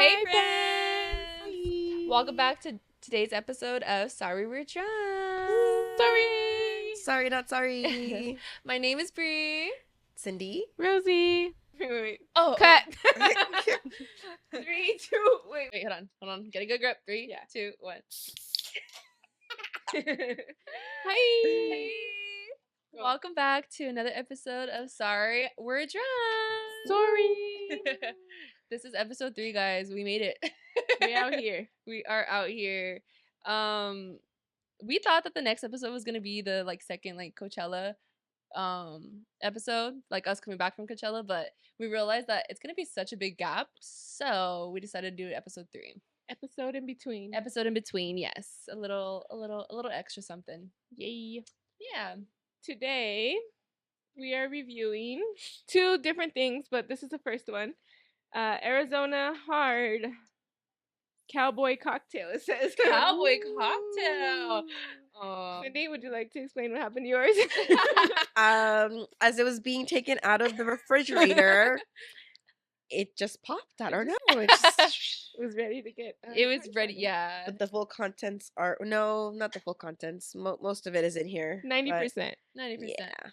Hey Hi, friends! Hi. Welcome back to today's episode of Sorry We're Drunk. Sorry, not sorry. My name is Bree. Cindy. Rosie. Wait. Oh, Cut. 3, 2, wait, hold on. Get a good grip. 3, Yeah. 2, 1. Hi. Hey! Go. Welcome back to another episode of Sorry We're Drunk. Sorry. This is episode 3, guys. We made it. We out here. We are out here. We thought that the next episode was gonna be the second Coachella episode, like us coming back from Coachella, but we realized that it's gonna be such a big gap, so we decided to do episode 3. Episode in between. Episode in between, yes. A little extra something. Yay. Yeah. Today, we are reviewing 2 different things, but this is the first one. Arizona Hard Cowboy Cocktail, it says. Cowboy cocktail. Cindy, would you like to explain what happened to yours? As it was being taken out of the refrigerator, it just popped. I don't know. It just, It was ready to get. It was party ready, started. yeah. but the full contents are not the full contents. Most of it is in here. 90%. 90%. Yeah.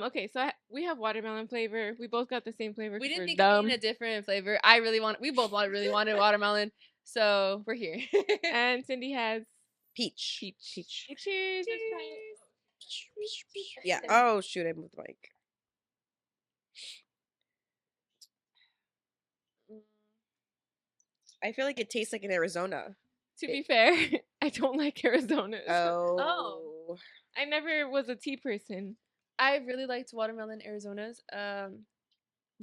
Okay, so we have watermelon flavor. We both got the same flavor. We 'cause didn't we're think dumb. of being a different flavor. We both really wanted watermelon, so we're here. And Cindy has Peach. peach. Cheers. Let's try it. Yeah. Oh shoot! I moved the mic. I feel like it tastes like in Arizona. To be fair, I don't like Arizona. Oh. I never was a tea person. I really liked watermelon Arizonas,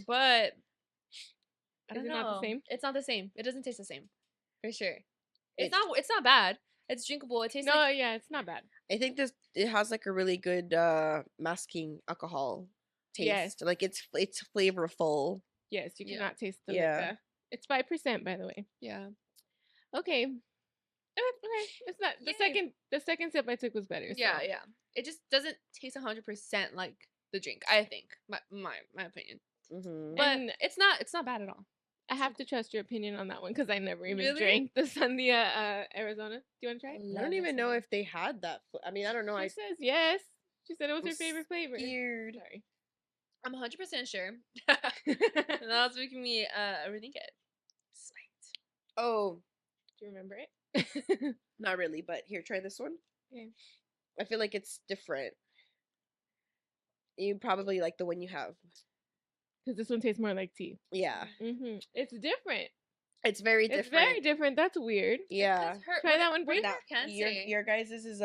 but I don't Is it know. not the same? It's not the same. It doesn't taste the same, for sure. It's It- not. It's not bad. It's drinkable. It tastes No, like yeah, it's not bad. I think it has like a really good masking alcohol taste. Yes. Like it's flavorful. Yes, you Yeah. cannot taste the Yeah. liquor. It's 5%, by the way. yeah. Okay. Okay. It's not the Yay. second sip I took was better. Yeah, so. yeah. It just doesn't taste 100% like the drink. I think my opinion, Mm-hmm. but And it's not bad at all. I have to trust your opinion on that one because I never even Really? drank the Sandia Arizona. Do you want to try it? I don't even know if they had that. I mean, I don't know. She I says yes. She said it was her was favorite flavor. scared. Sorry. I'm 100% sure. That's making me rethink it. Spite. Oh, Do you remember it? not really. But here, try this one. Okay. I feel like it's different. You probably like the one you have. Because this one tastes more like tea. Yeah, It's different. it's very different. It's very different. That's weird. Yeah. Try that one, Bree. What can Your guys' is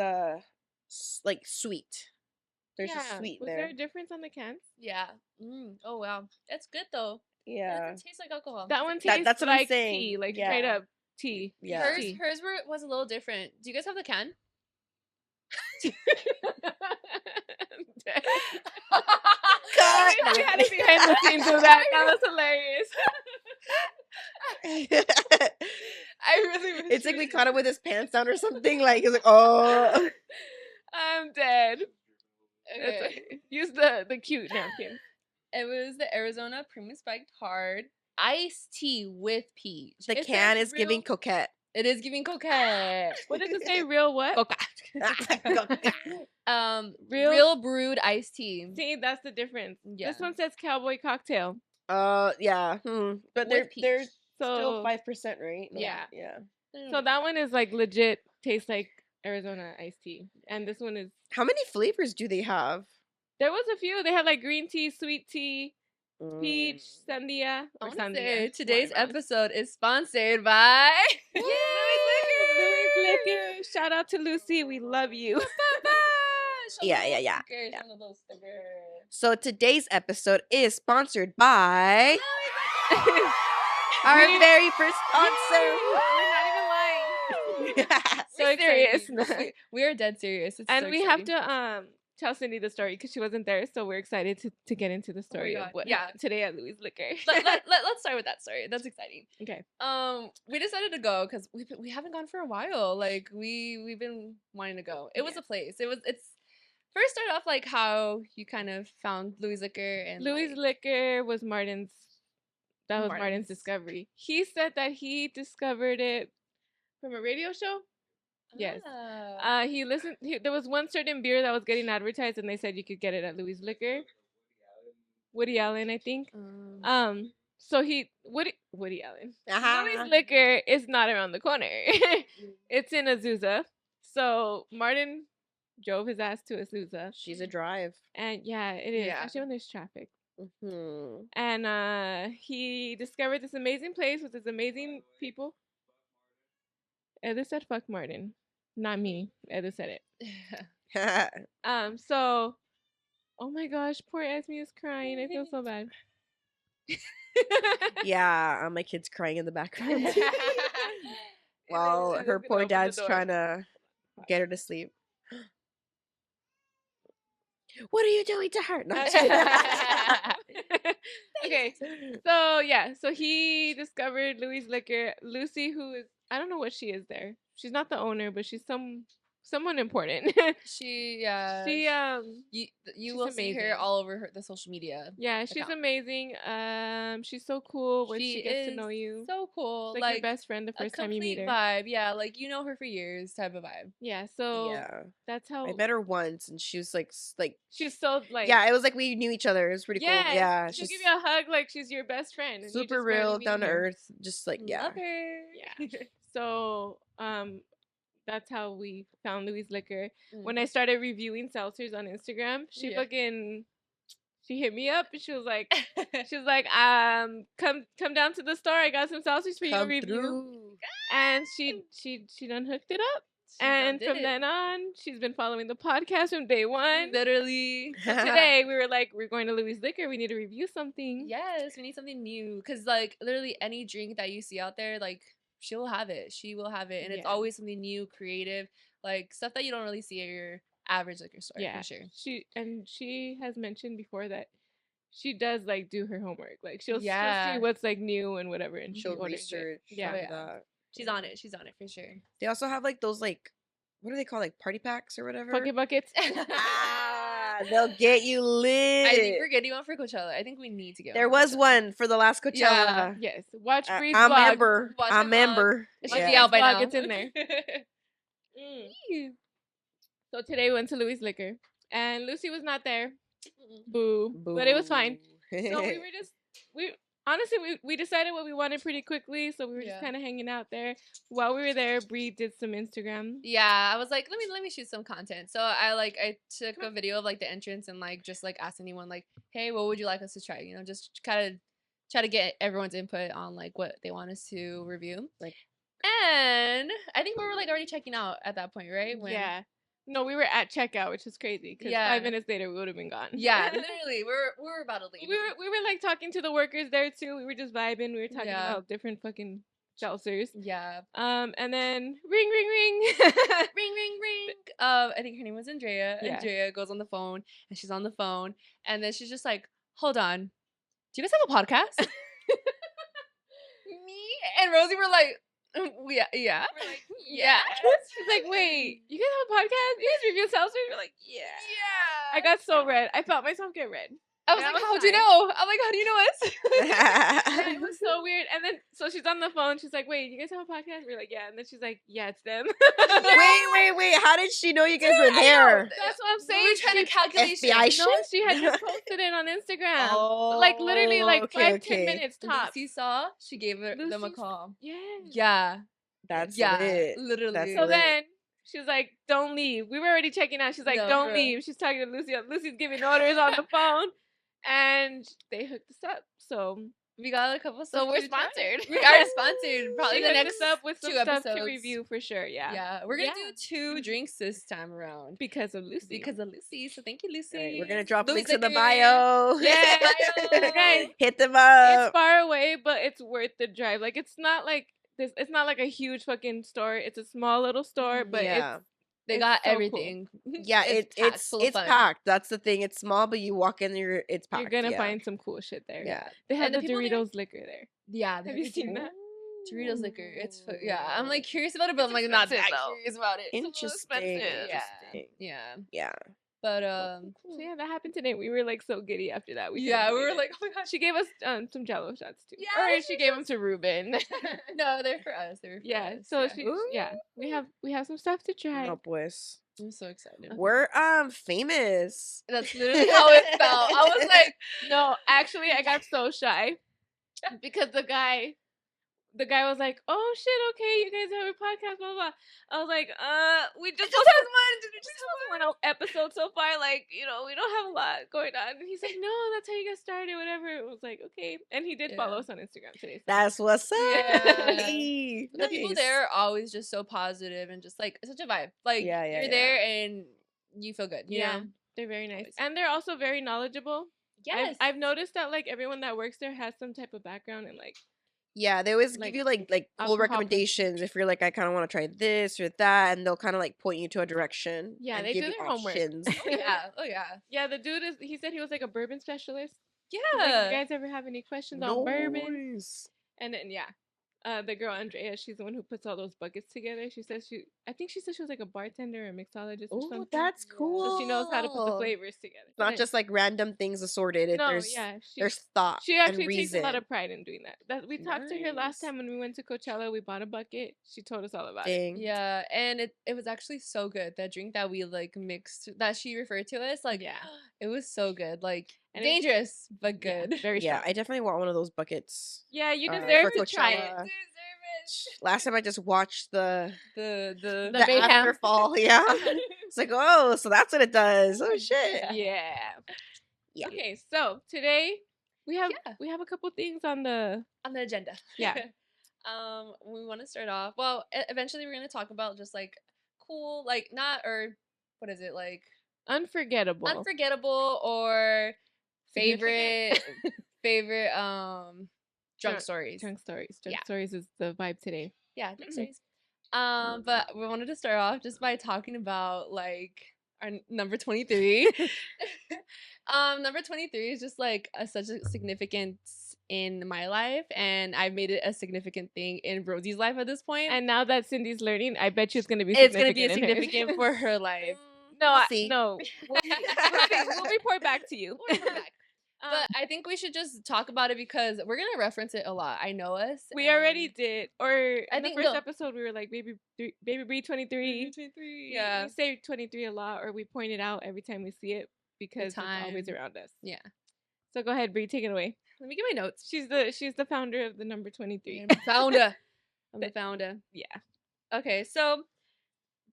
like sweet. There's a sweet Was there. there a difference on the cans? Yeah. Oh wow, it's good though. It Yeah. doesn't taste like alcohol. That one That- tastes that's what I'm like saying. tea, like Yeah. straight up tea. Yeah. Hers Tea. was a little different. Do you guys have the can? We had it behind the scenes of that. That was hilarious. I really wish It's like you we did. caught him with his pants down or something. Like it's like, oh. I'm dead. That's Okay. okay. Use the cute napkin. It was the Arizona Premium Spiked Hard iced tea with peach. The It can says is giving real- coquette. It is giving coquette. What does it say? Real what? Coca. Real brewed iced tea. See, that's the difference. Yeah. This one says cowboy cocktail. Yeah. But they're With peach. still So 5%, right? Yeah. Yeah. so that one is like legit tastes like Arizona iced tea. And this one is How many flavors do they have? there was a few. They had like green tea, sweet tea, peach, Mm. sandia. I Or wanna sandia. say today's watermelon. episode is sponsored by Louis Liquor. Shout out to Lucy. We love you. Yeah. Stickers, one of those stickers. So today's episode is sponsored by our We- very first sponsor. We're not even lying. So We're serious. excited. We are dead serious. It's And so we have exciting. to tell Cindy the story because she wasn't there, so we're excited to get into the story of God, what yeah. happened today at Louis Liquor. Let's start with that story. That's exciting. Okay. We decided to go because we haven't gone for a while. Like we've been wanting to go. It was Yeah. a place. It's first started off like how you kind of found Louis Liquor and Louis like, Liquor was Martin's That was Martin's Martin's. discovery. He said that he discovered it from a radio show. Yes. Ah. He listened. There was one certain beer that was getting advertised, and they said you could get it at Louis Liquor. Woody Allen, I think. So Woody Allen. Louis Liquor is not around the corner. It's in Azusa. So Martin drove his ass to Azusa. She's a drive. And yeah, it is. Yeah. Especially when there's traffic. Mm-hmm. And he discovered this amazing place with these amazing people. Edu said fuck Martin. Not me. Edu said it. So oh my gosh, poor Esme is crying. I feel so bad. Yeah, my kid's crying in the background. While her poor dad's trying to get her to sleep. What are you doing to her? No, okay, so yeah, so he discovered Louis Liquor. Lucy, who is, I don't know what she is there. She's not the owner, but she's someone important. She you will see her amazing. all over the social media. Yeah, she's account. amazing. She's so cool when she gets to know you. So cool. It's like your best friend the first time you meet her. Vibe. Yeah, like you know her for years type of vibe. Yeah, so Yeah. that's how I met her once, and she was like she's so like, yeah, it was like we knew each other. It was pretty cool. Yeah, she'll give you a hug like she's your best friend. And you super just barely real, meet down to her. earth, just like yeah. Love her. Yeah. So that's how we found Louis Liquor. When I started reviewing seltzers on Instagram, she hit me up and she was like come down to the store. I got some seltzers for you to review. And she done hooked it up. And from then on, she's been following the podcast from day one. Literally. So today we were like, we're going to Louis Liquor. We need to review something. Yes, we need something new. Because like literally any drink that you see out there, like she will have it. She will have it. And it's always something new, creative, like stuff that you don't really see at your average liquor store, for sure. She has mentioned before that she does like do her homework. Like she'll see what's like new and whatever, and she'll research. Yeah. She's on it. She's on it for sure. They also have like those like, what do they call, like party packs or whatever? Pocket buckets. They'll get you lit. I think we're getting one for Coachella. I think we need to get there one. was one for the last Coachella. Yeah. Yes. Watch Bree's I'm vlog. member. I'm member. It should be out by now. It's in there. So today we went to Louis Liquor, and Lucy was not there. Boo. But it was fine. So we decided what we wanted pretty quickly, so we were just kind of hanging out there. While we were there, Bree did some Instagram. Yeah, I was like, let me shoot some content. So I took a video of like the entrance and like just like asked anyone like, hey, what would you like us to try? You know, just kind of try to get everyone's input on like what they want us to review. Like, and I think we were like already checking out at that point, right? Yeah. No, we were at checkout, which is crazy because 5 minutes later we would have been gone. Yeah, literally, we were about to leave. We were like talking to the workers there too. We were just vibing. We were talking about different fucking seltzers. Yeah. And then ring, ring, ring. I think her name was Andrea. Yeah. Andrea goes on the phone, and she's on the phone, and then she's just like, "Hold on, do you guys have a podcast?" Me and Rosie were like, yeah. We're like, yeah. She's like, wait, you guys have a podcast? You guys review seltzers? We're like, yeah. I got so red. I felt myself get red. I was like, how do you know? I'm like, how do you know us? Yeah, it was so weird. And then, so she's on the phone. She's like, wait, you guys have a podcast? We're like, yeah. And then she's like, yeah, it's them. Wait. How did she know you guys were there? That's what I'm saying. We were trying to calculate FBI shit? No, she had just posted it on Instagram. Oh, like, literally, like, okay, 5-10 minutes tops. Lucy saw, she gave them a call. Yeah. Yeah. That's lit. Literally. That's so lit. then she was like, don't leave. We were already checking out. She's like, don't leave. She's talking to Lucy. Lucy's giving orders on the phone. And they hooked us up. So we got a couple. So we're sponsored. We are sponsored. Probably the next up with some 2 stuff episodes to review for sure. Yeah. Yeah. We're gonna do 2 drinks this time around because of Lucy. So thank you, Lucy. Right, we're gonna drop Louis links in the Liquor. bio. Yeah. Guys, hit them up. It's far away, but it's worth the drive. Like it's not like this. It's not like a huge fucking store. It's a small little store, but they got so everything. Cool. Yeah, it's packed. That's the thing. It's small, but you walk in there, it's packed. You're gonna find some cool shit there. Yeah, they have the Doritos liquor there. Yeah, have you seen that? Doritos liquor. It's I'm like curious about it, but I'm like not that curious about it. Interesting. Yeah. Yeah. But So yeah, that happened today. We were like so giddy after that. we were celebrated. like, oh my gosh. She gave us some Jello shots too. Yeah, Or she gave them to Ruben. No, they're for us. They're for yeah. us. So yeah. we have some stuff to try. No, pues. I'm so excited. We're famous. That's literally how it felt. I was like, no, actually, I got so shy because the guy was like, "Oh shit, okay, you guys have a podcast, blah blah." blah. I was like, we just have one episode so far. Like, you know, we don't have a lot going on." And he's like, "No, that's how you get started, whatever." It was like, okay, and he did follow us on Instagram today. So. That's what's up. Yeah. Hey, the people there are always just so positive and just like such a vibe. Like, you're there and you feel good. You know? They're very nice, and they're also very knowledgeable. Yes, I've noticed that like everyone that works there has some type of background and like. Yeah, they always give you like cool recommendations if you're like, I kind of want to try this or that, and they'll kind of like point you to a direction. Yeah, and they give do you their options. homework. Oh yeah. Yeah, the dude he said he was like a bourbon specialist. Yeah. Like, you guys ever have any questions on bourbon? And then the girl Andrea, she's the one who puts all those buckets together. I think she said she was like a bartender or mixologist or something. Oh, that's cool. So she knows how to put the flavors together. It's not just like random things assorted. There's thought. She actually and reason. takes a lot of pride in doing that. We talked to her last time when we went to Coachella. We bought a bucket. She told us all about it. Yeah, and it was actually so good. That drink that we like mixed that she referred to us, like, it was so good. Like, and dangerous but good. Very strong. I definitely want one of those buckets. Yeah, you deserve to try it. Last time I just watched the afterfall. Yeah, it's like, oh, so that's what it does. Oh shit. Yeah. Okay, so today we have a couple things on the agenda. Yeah. We want to start off. Well, eventually we're gonna talk about just like cool, like not or what is it like unforgettable or favorite drunk stories. Drunk stories is the vibe today. Yeah, drunk stories. But we wanted to start off just by talking about like our number 23. Number 23 is just like such a significance in my life, and I've made it a significant thing in Rosie's life at this point. And now that Cindy's learning, I bet you it's gonna be significant for her life. No, no, we'll report back to you. But I think we should just talk about it because we're gonna reference it a lot. I know us. We already did, or I think the first episode we were like baby Bree 23. Yeah, we say 23 a lot, or we point it out every time we see it because it's always around us. Yeah. So go ahead, Bree, take it away. Let me get my notes. She's the founder of the number 23. I'm the founder. Yeah. Okay, so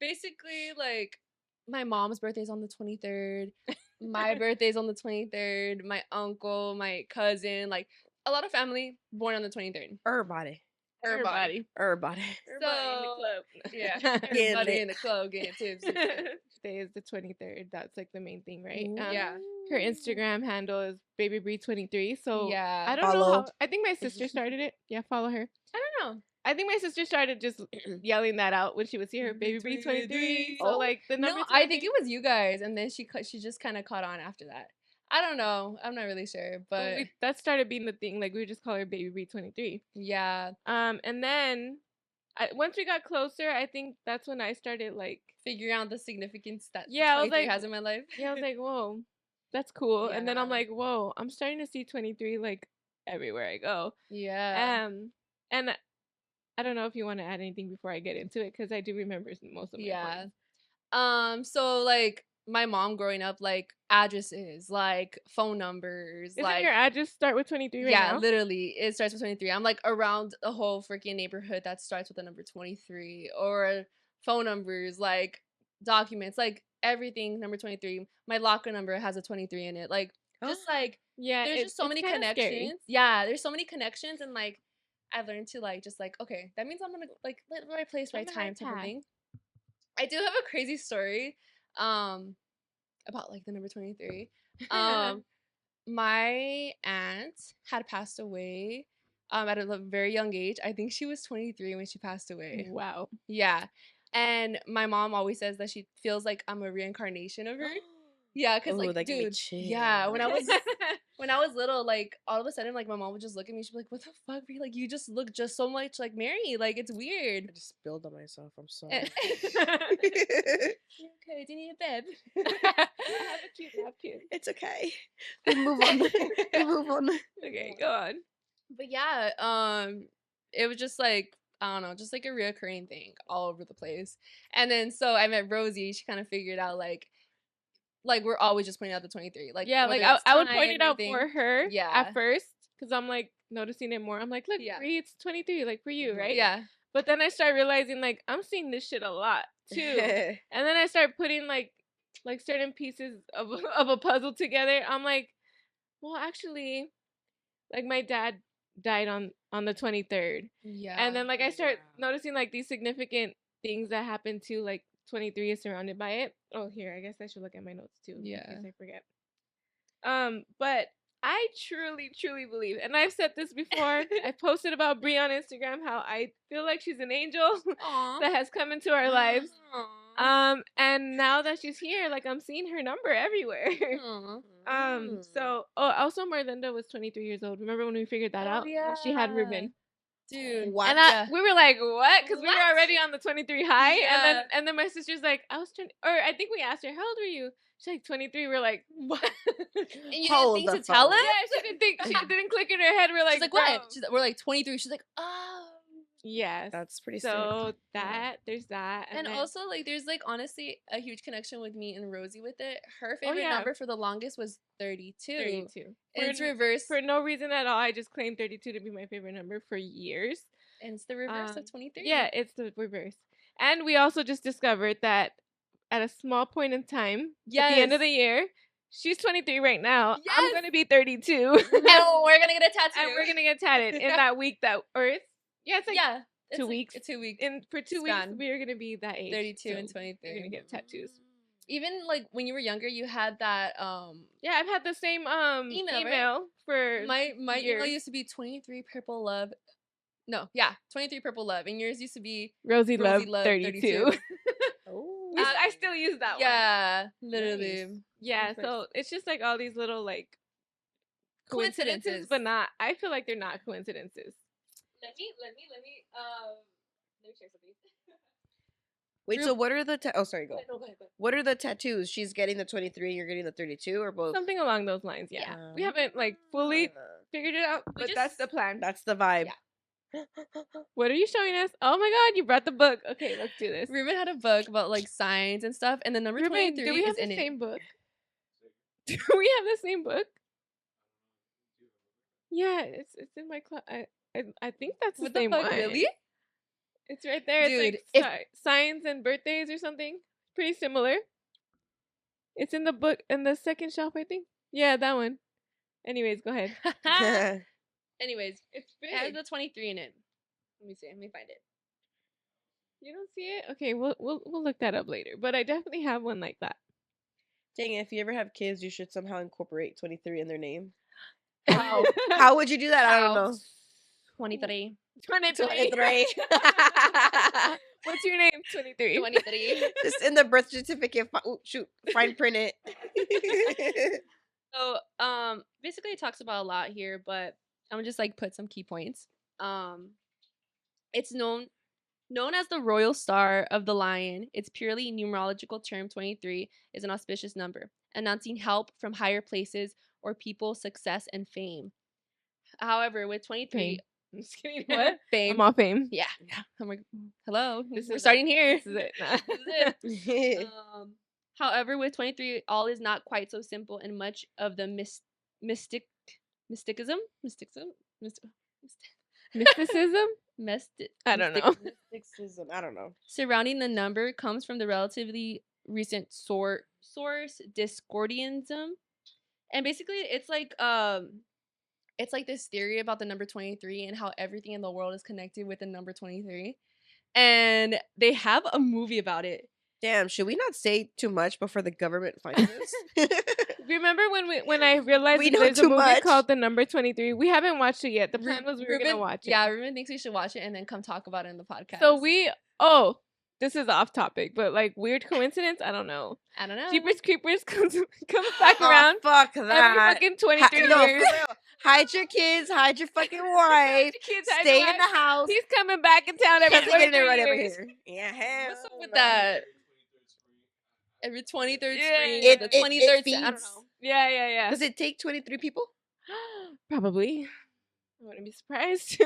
basically, like, my mom's birthday is on the 23rd. My birthday's on the 23rd. My uncle, my cousin, like a lot of family born on the 23rd. Everybody. So, everybody in the club. Yeah. Everybody in the club getting tipsy. Today is the 23rd. That's like the main thing, right? Yeah. Her Instagram handle is babybree23. So yeah, I don't know how. I think my sister started it. Yeah, follow her. I don't know. I think my sister started just yelling that out when she would see her baby Bree 23. So like the number. No, I think it was you guys, and then she just kind of caught on after that. I don't know. I'm not really sure, but that started being the thing. Like we would just call her baby Bree 23. Yeah. And then once we got closer, I think that's when I started like figuring out the significance that 23 has in my life. Yeah, I was like, whoa, that's cool. Yeah. And then I'm like, whoa, I'm starting to see 23 like everywhere I go. Yeah. And I don't know if you want to add anything before I get into it because I do remember most of my points. So like my mom growing up, like addresses, like phone numbers. Isn't your address start with 23 right now? Yeah, literally. It starts with 23. I'm like around the whole freaking neighborhood that starts with the number 23. Or phone numbers, like documents, like everything number 23. My locker number has a 23 in it. Like just like there's just so many connections. Scary. Yeah, there's so many connections, and like I've learned to like just like, okay, that means I'm gonna like right place, right time type of thing. I do have a crazy story about like the number 23. My aunt had passed away at a very young age. I think she was 23 when she passed away. Wow. Yeah. And my mom always says that she feels like I'm a reincarnation of her. Yeah, because like, dude, yeah, when I was when I was little, like all of a sudden, like my mom would just look at me. She'd be like, "What the fuck, Brie? Like you just look just so much like Mary. Like it's weird." I just spilled on myself. I'm sorry. Okay, do you need a bed? Have a cute napkin. It's okay. We move on. We move on. Okay, go on. But yeah, it was just like I don't know, just like a reoccurring thing all over the place. And then so I met Rosie. She kind of figured out like we're always just pointing out the 23. Like Yeah, like whether it's I would time, point it out everything. for her Yeah. at first because I'm like noticing it more. I'm like, look, Yeah. Brie, it's 23, like for you, right? Yeah. But then I start realizing like I'm seeing this shit a lot too, and then I start putting like certain pieces of a puzzle together. I'm like, well, actually, like my dad died on the 23rd. Yeah. And then like I start noticing like these significant things that happen to like 23 is surrounded by it. Oh, here, I guess I should look at my notes too. Yeah. In case I forget. But I truly, truly believe, and I've said this before. I posted about Brie on Instagram how I feel like she's an angel that has come into our lives. And now that she's here, like I'm seeing her number everywhere. So also Marlinda was 23 years old. Remember when we figured that out? Yeah. She had Ruben. Dude. What? And we were like, what? Because we What? were already on the 23 high. Yeah. And then my sister's like, I was 20, or I think we asked her, how old were you? She's like 23. We're like, what? And you Hold didn't think the to tell phone. her? Yeah, she didn't think, she didn't click in her head. We're like, She's like, bro. what? We're like 23. She's like, oh. Yes. That's pretty sick. So there's that. And then, also, like, there's, like, honestly, a huge connection with me and Rosie with it. Her favorite yeah. number for the longest was 32. 32. And it's reversed. For no reason at all. I just claimed 32 to be my favorite number for years. And it's the reverse of 23. Yeah, it's the reverse. And we also just discovered that at a small point in time, at the end of the year, she's 23 right now. Yes. I'm going to be 32. And we're going to get a tattoo. And we're going to get tatted in that week it's like yeah, 2 weeks. 2 weeks. For 2 weeks, we're going to be that age. 32 so and 23. We're going to get tattoos. Even, like, when you were younger, you had that, Yeah, I've had the same email for My years. email used to be 23 Purple Love. No, yeah, 23 Purple Love. And yours used to be Rosie Love 32. 32. Oh. I still use that one. Yeah, literally. Nice. Yeah, so it's just like all these little like Coincidences. but not. I feel like they're not coincidences. Let me check something. Wait, so what are the sorry, go. No, go ahead. What are the tattoos? She's getting the 23 and you're getting the 32 or both? Something along those lines, yeah. We haven't like fully figured it out, but that's the plan. That's the vibe. What are you showing us? Oh my god, you brought the book. Okay, let's do this. Ruben had a book about like signs and stuff, and the number Ruben, 23 do we have is in the it. same book? Do we have the same book? Yeah, it's in my class. I think that's the What same the fuck, one. really? It's right there. Dude, It's like signs and birthdays or something. Pretty similar. It's in the book in the second shelf, I think. Yeah, that one. Anyways, go ahead. Anyways, It's it has big. the 23 in it. Let me see. Let me find it. You don't see it? Okay, we'll look that up later. But I definitely have one like that. Dang it, if you ever have kids, you should somehow incorporate 23 in their name. How? How would you do that? I don't know. 23. 23. 23. What's your name? 23. 23. Just in the birth certificate. Fine print it. So, basically it talks about a lot here, but I'm gonna just like put some key points. It's known as the royal star of the lion. Its purely numerological term 23 is an auspicious number, announcing help from higher places or people, success, and fame. However, with 23, Fame. I'm just kidding. What? Fame. I'm all fame. Yeah. I'm like, hello. This We're is starting here. This is it. Nah. This is it. However, with 23, all is not quite so simple, and much of the mysticism I don't know. Mysticism. I don't know. surrounding the number comes from the relatively recent source Discordianism, and basically it's like this theory about the number 23 and how everything in the world is connected with the number 23, and they have a movie about it. Damn, should we not say too much before the government finds us? Remember when I realized We that know there's a too movie much. called The Number 23? We haven't watched it yet. The plan was we were gonna watch it. Yeah, Ruben thinks we should watch it and then come talk about it in the podcast. So this is off topic, but like weird coincidence, I don't know. I don't know. Jeepers Creepers comes back around Fuck every that. fucking 23 No, for years. real. Hide your kids, hide your fucking wife. Kids, hide Stay your in the house. He's coming back in town every Can't get 23 right over years. here. Yeah, hell. What's up with no. that? Every 23rd spring, It- the it 23rd. I feeds. don't know. Yeah. Does it take 23 people? Probably. I wouldn't be surprised.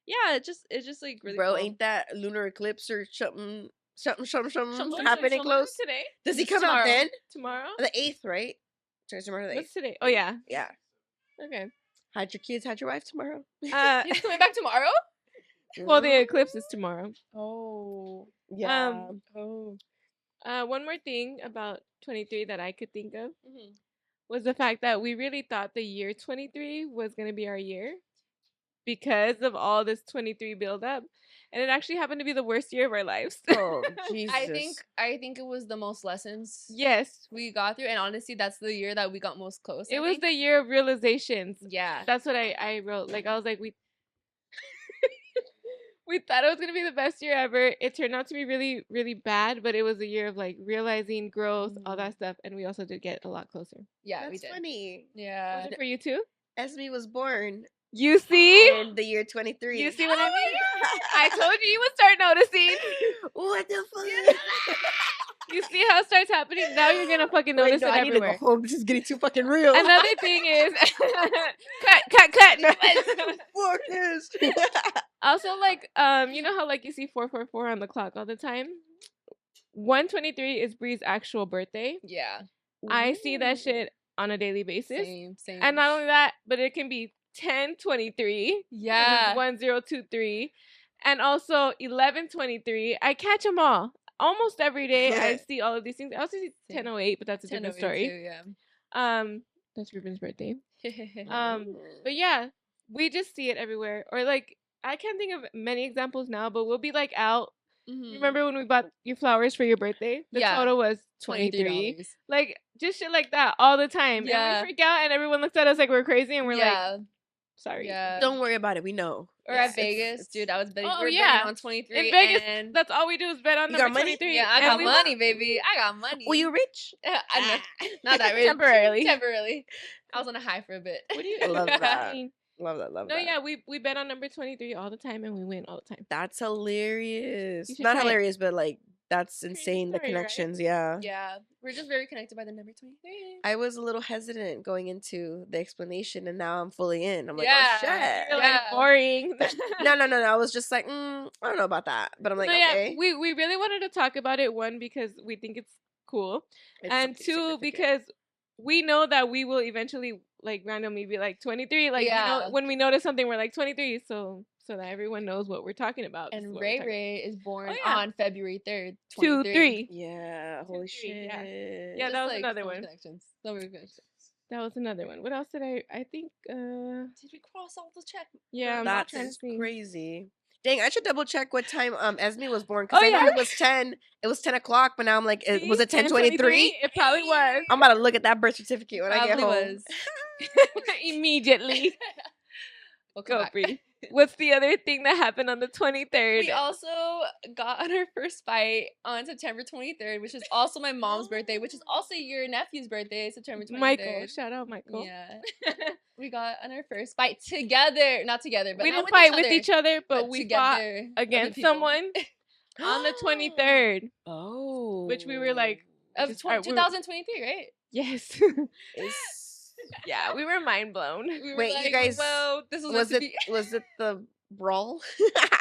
Yeah, it's just like really. Bro, cool. ain't that lunar eclipse or something Something happening close? Today? Does he It's come out tomorrow. then? Tomorrow? The 8th, right? Tomorrow the 8th. What's today? Oh, yeah. Yeah. Okay. Hide your kids, hide your wife tomorrow. He's coming back tomorrow. Well, the eclipse is tomorrow. Oh. Yeah. Oh. One more thing about 23 that I could think of Mhm. was the fact that we really thought the year 23 was going to be our year because of all this 23 buildup. And it actually happened to be the worst year of our lives. Oh, Jesus. I think it was the most lessons Yes. we got through, and honestly, that's the year that we got most close. It was the year of realizations. yeah. That's what I wrote. Like, I was like, we thought it was going to be the best year ever. It turned out to be really, really bad, but it was a year of like realizing growth, all that stuff. And we also did get a lot closer. Yeah, we That's did. funny. Yeah. Was it for you too? Esme was born You see? in the year 23. You see what I mean? I told you would start noticing. What the fuck? You see how it starts happening? Now you're going to fucking Wait, notice no, it I need to everywhere. go home. This is getting too fucking real. Another thing is cut. Fuck this. Also, like, you know how like you see 444 on the clock all the time? 123 is Bree's actual birthday. Yeah. I see that shit on a daily basis. Same. And not only that, but it can be 1023. Yeah. 1023. And also 1123. I catch them all. Almost every day I see all of these things. I also see 1008, but that's a different story. Too, yeah. That's Ruben's birthday. But yeah, we just see it everywhere. Or like, I can't think of many examples now, but we'll be like out. Remember when we bought you flowers for your birthday? The total was $23. $23. Like, just shit like that all the time. Yeah. And we freak out and everyone looks at us like we're crazy and we're yeah. like, sorry. Yeah. Don't worry about it. We know. Or at Vegas, dude, I was betting. Oh, we were yeah. betting on 23. In Vegas, and that's all we do is bet on You number got money? 23. yeah, I And got we money, baby. I got money. Were you rich? I know. Not that rich. Temporarily. I was on a high for a bit. What do you I love that. mean? Love that. No, yeah, we bet on number 23 all the time and we win all the time. That's hilarious. You should Not try it. hilarious, but like that's Crazy insane. The story, right? connections, yeah. Yeah, we're just very connected by the number 23. I was a little hesitant going into the explanation, and now I'm fully in. I'm like, Yeah. oh shit. You're Yeah. like boring. No. I was just like, I don't know about that, but I'm like, No, yeah, okay. we really wanted to talk about it. One, because we think it's cool, It's and something two, significant. because we know that we will eventually like randomly be like 23. Like, you Yeah. know, when we notice something, we're like 23. So that everyone knows what we're talking about. This is And what we're Ray talking Ray is born Oh, yeah. on February 3rd. 2, 3. Yeah, holy 2, 3, shit. yeah. Yeah, Just, that was like, another so many one. Connections. So many connections. That was another one. What else did I think? Did we cross all the check? Yeah, I'm That's trying to think. crazy. Dang, I should double check what time Esme was born, Oh, because I know yeah. it was 10. It was 10 o'clock, but now I'm like, See? was it 10:23? It probably was. I'm about to look at that birth certificate when I get Probably home. was. Immediately. Welcome Go, back. Bree. What's the other thing that happened on the 23rd? We also got on our first fight on September 23rd, which is also my mom's birthday, which is also your nephew's birthday, September 23rd. Michael. Shout out, Michael. Yeah. We got on our first fight together. Not together, but We not didn't fight with each other, but we fought together against people. someone on the 23rd. Oh. Which we were like, Of just- we were- 2023, right? Yes. Is- Yeah, we were mind blown. We were Wait, you like, guys- well, this was, was meant it to be. was it the brawl?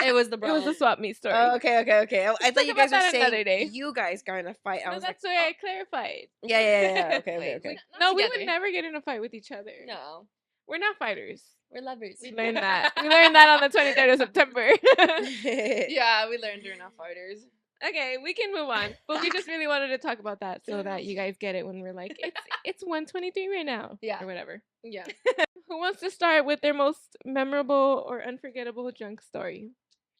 It was the It brawl. was a swap meet story. Oh, okay. I thought you talk guys about were that another saying day. you guys got in a fight. I No, was that's like, why I clarified. yeah. Okay. Wait, not No, we together. would never get in a fight with each other. No, We're not fighters. we're lovers. We learned that. We learned that on the 23rd of September. Yeah, we learned we're not fighters. Okay, we can move on. But we just really wanted to talk about that so that you guys get it when we're like, it's 123 right now. Yeah. Or whatever. Yeah. Who wants to start with their most memorable or unforgettable drunk story?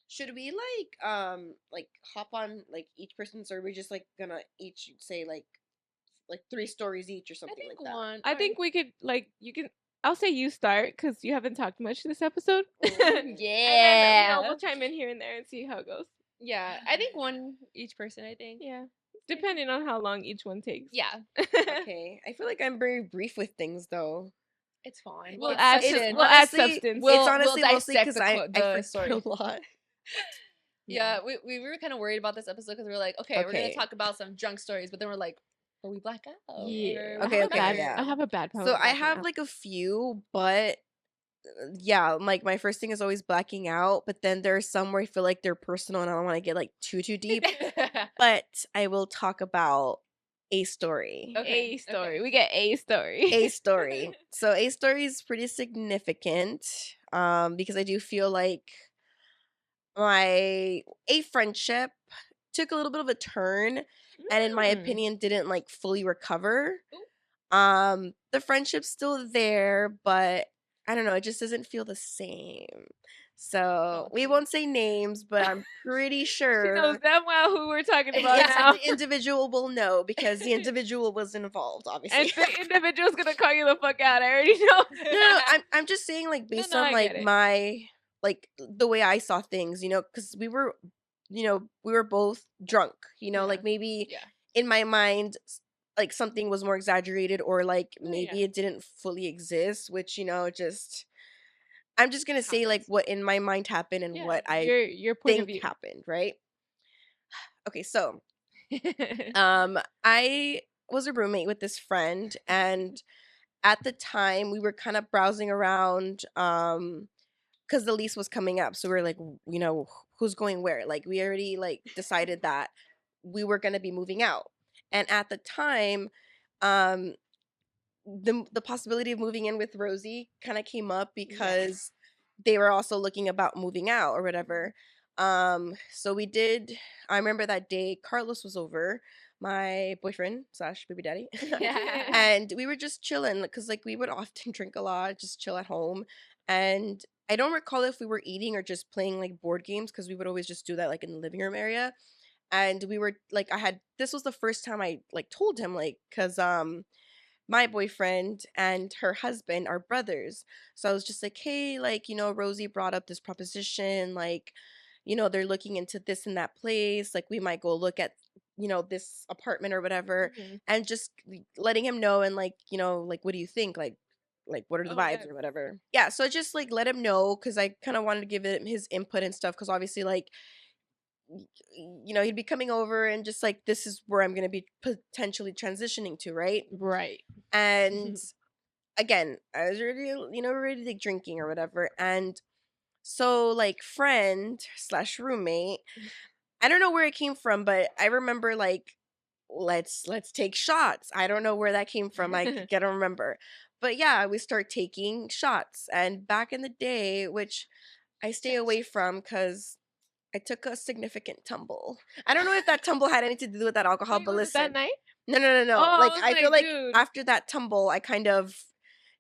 Should we like hop on like each person's, or are we just like gonna each say like 3 stories each or I something think like that? one. I think we could, like, you can, I'll say you start because you haven't talked much this episode. Yeah. And then, we'll chime in here and there and see how it goes. Yeah, I think one each person. I think. Yeah. Depending on how long each one takes. Yeah, Okay. I feel like I'm very brief with things though. it's fine. We'll It's add question. we'll add honestly, substance. We'll it's honestly mostly dissect because I the forget story. a lot. Yeah, we were kind of worried about this episode because we were like, okay, we're gonna Okay. talk about some drunk stories, but then we're like, but we black out. Yeah. Or Okay, whatever. yeah. I have a bad problem. So with I blacking have out. like a few, but yeah, like my first thing is always blacking out, but then there are some where I feel like they're personal and I don't want to get like too deep. But I will talk about a story. Okay, A story. okay. We get a story. A story. So a story is pretty significant because I do feel like my a friendship took a little bit of a turn and in my opinion didn't like fully recover. The friendship's still there, but I don't know, it just doesn't feel the same. So we Okay. won't say names, but I'm pretty She knows sure damn well who we're talking about Yeah. now. the individual will know because the individual was involved, obviously. And the individual's gonna call you the fuck out. I already know. No, I'm just saying like based no, on I like get it. my like the way I saw things, because we were both drunk, Yeah. like maybe Yeah. in my mind like something was more exaggerated or like Oh, maybe yeah. it didn't fully exist, which just I'm just gonna say like Happens. what in my mind happened and Yeah, what I your point of think view. happened, right? Okay, so I was a roommate with this friend and at the time we were kind of browsing around because the lease was coming up, so we are like, who's going where, like we already like decided that we were going to be moving out. And at the time um the possibility of moving in with Rosie kind of came up because they were also looking about moving out or whatever. So we did. I remember that day Carlos was over, my boyfriend slash baby daddy. And we were just chilling because like we would often drink a lot, just chill at home. And I don't recall if we were eating or just playing like board games because we would always just do that like in the living room area. And we were like, this was the first time I like told him like because my boyfriend and her husband are brothers. So I was just like, hey, like, Rosie brought up this proposition, like, they're looking into this and that place. Like, we might go look at, this apartment or whatever, Mhm. and just letting him know and like, like, what do you think? Like what are the Oh, vibes yes. or whatever. Yeah, so I just like let him know because I kind of wanted to give him his input and stuff because obviously like he'd be coming over and just like this is where I'm gonna be potentially transitioning to, right? Right. And again, I was already, ready like drinking or whatever. And so like friend slash roommate, I don't know where it came from, but I remember like let's take shots. I don't know where that came from. I don't remember. But yeah, we start taking shots. And back in the day, which I stay away from because I took a significant tumble. I don't know if that tumble had anything to do with that alcohol, Wait, but was it that listen. night? No. Oh, Like I was I feel like, like dude. after that tumble, I kind of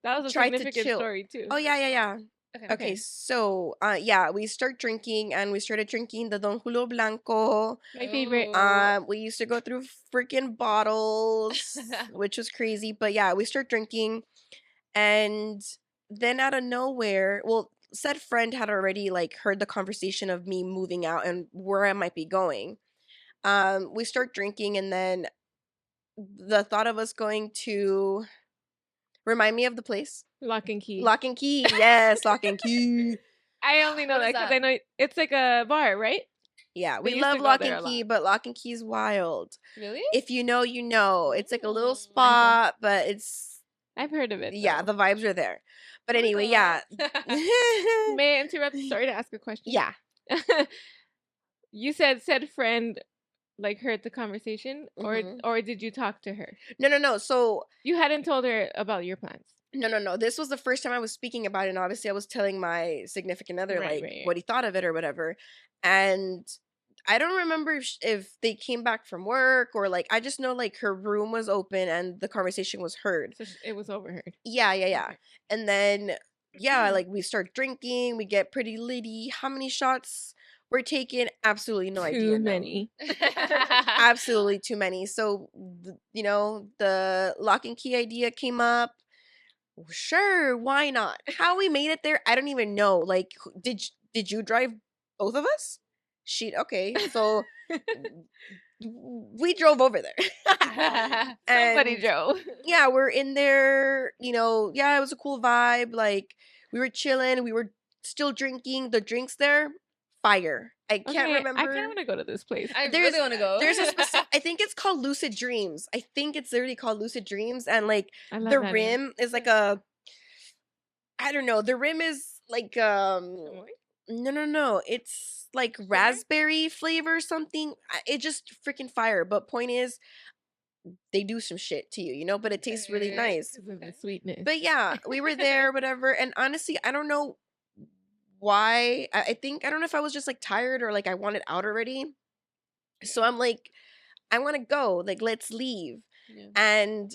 That was a tried to significant chill. story too. Oh yeah. Okay. Okay, so yeah, we start drinking and we started drinking the Don Julio Blanco. My favorite. We used to go through freaking bottles, which was crazy. But yeah, we start drinking, and then out of nowhere, well, said friend had already like heard the conversation of me moving out and where I might be going. We start drinking, and then the thought of us going to remind me of the place. Lock and Key. Lock and Key, yes, Lock and Key. I only know What that is because that? I know it's like a bar, right? Yeah, We we used to love go Lock there and a Key, lot. but Lock and Key's wild. Really? If you know, you know. It's like a little Mm. spot, but it's I've heard of it. yeah, though. the vibes are there. But Oh my anyway, yeah. God. May I interrupt? Sorry to ask a question. Yeah. You said friend like heard the conversation, Mhm. or did you talk to her? No. So You hadn't told her about your plans. no. This was the first time I was speaking about it, and obviously I was telling my significant other Right, like right. what he thought of it or whatever. And I don't remember if they came back from work or like I just know like her room was open and the conversation was heard. So it was overheard. Yeah. Okay. And then yeah, like we start drinking, we get pretty litty. How many shots we're taking? Absolutely no idea. Too No. many. Absolutely too many. So the Lock and Key idea came up. Sure, why not? How we made it there, I don't even know. Like, did you drive both of us? Okay, so we drove over there. Somebody drove. Yeah, we're in there, yeah, it was a cool vibe. Like, we were chilling, we were still drinking. The drinks there, fire. I can't remember. I kind of want to go to this place. I really want to go. There's a specific, I think it's called Lucid Dreams. I think it's literally called Lucid Dreams. And like, I love the that rim is like I don't know. The rim is like, no. It's like raspberry flavor or something. It just freaking fire. But point is, they do some shit to you, but it tastes really nice. Because of the sweetness. But yeah, we were there, whatever. And honestly, I don't know why. I think, I don't know if I was just like tired or like I wanted out already. So I'm like, I want to go. Like, let's leave. Yeah. And,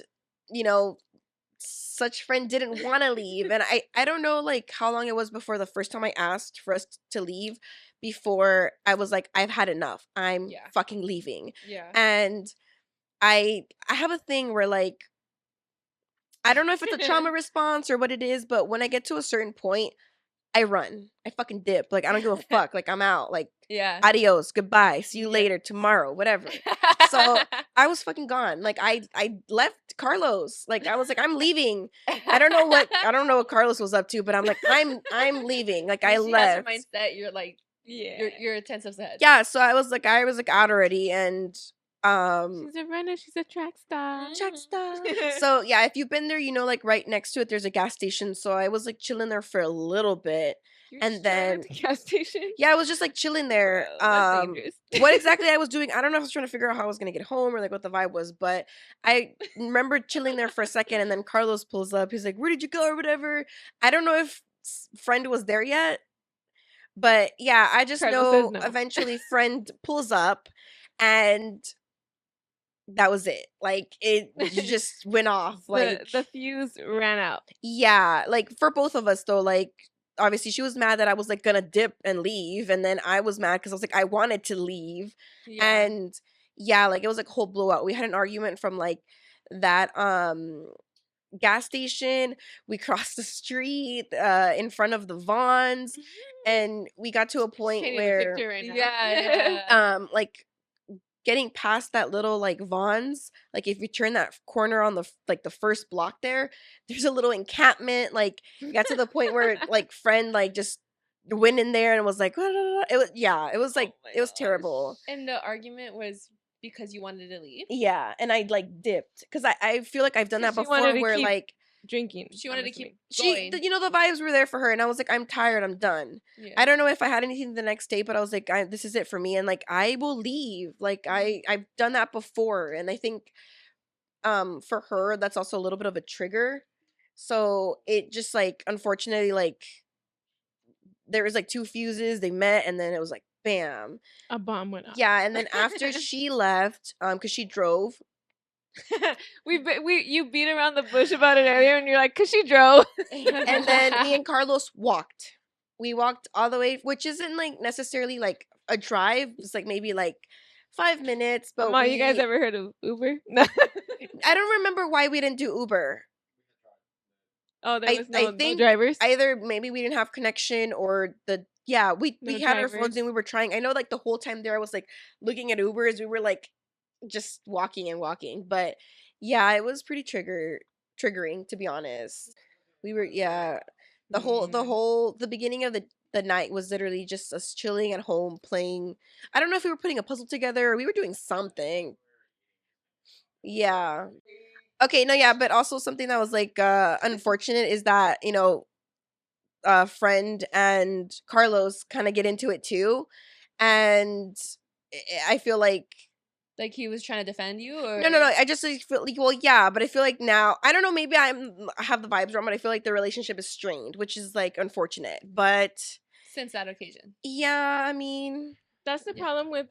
such friend didn't want to leave. And I don't know like how long it was before the first time I asked for us to leave before I was like, I've had enough. I'm fucking leaving. Yeah. And I have a thing where like, I don't know if it's a trauma response or what it is, but when I get to a certain point, I run. I fucking dip. Like, I don't give a fuck. Like, I'm out. Like, adios, goodbye, see you later, tomorrow, whatever. So I was fucking gone. Like, I left Carlos. Like, I was like, I'm leaving. I don't know what Carlos was up to, but I'm like, I'm leaving. Like, I left. Has your mindset, you're like, you're 10 steps ahead. Yeah, so I was like out already, and she's a runner, she's a track star. So yeah, if you've been there, like right next to it there's a gas station. So I was like chilling there for a little bit. And then the gas station. Yeah, I was just like chilling there. That's dangerous. What exactly I was doing, I don't know if I was trying to figure out how I was gonna get home or like what the vibe was, but I remember chilling there for a second, and then Carlos pulls up. He's like, "Where did you go?" or whatever. I don't know if friend was there yet, but yeah, I just know no. Eventually friend pulls up, and that was it. Like, it just went off. Like, the fuse ran out. Yeah, like for both of us though. Like, obviously she was mad that I was like gonna dip and leave, and then I was mad because I was like, I wanted to leave. And yeah, like it was like a whole blowout. We had an argument from like that gas station. We crossed the street in front of the Vons, and we got to a point where like getting past that little like Vons, like if you turn that corner on the like the first block there's a little encampment. Like, it got to the point where like friend like just went in there and was like, it was like it was terrible. And the argument was because you wanted to leave. Yeah, and I like dipped because I feel like I've done that before where like drinking. She wanted to keep going. The vibes were there for her, and I was like, I'm tired, I'm done. I don't know if I had anything the next day, but I was like, this is it for me, and like I will leave. Like, I've done that before, and I think for her that's also a little bit of a trigger. So it just like, unfortunately, like there was like two fuses, they met, and then it was like bam, a bomb went off. Yeah, and then after she left, because she drove. You beat around the bush about it earlier, and you're like, cause she drove. And then me and Carlos walked. We walked all the way, which isn't like necessarily like a drive. It's like maybe like 5 minutes. But you guys ever heard of Uber? No. I don't remember why we didn't do Uber. Oh, there was no drivers. Either maybe we didn't have connection, or we had our phones and we were trying. I know like the whole time there I was like looking at Ubers. We were like just walking and walking, but yeah, it was pretty triggering, to be honest. We were the beginning of the night was literally just us chilling at home playing. I don't know if we were putting a puzzle together or we were doing something. Yeah. Okay, no, yeah, but also something that was like unfortunate is that, friend and Carlos kind of get into it too, and I feel like he was trying to defend you, or no. I just feel like, well, yeah, but I feel like now, I don't know, maybe I have the vibes wrong, but I feel like the relationship is strained, which is like unfortunate. But since that occasion, yeah, I mean, that's the problem with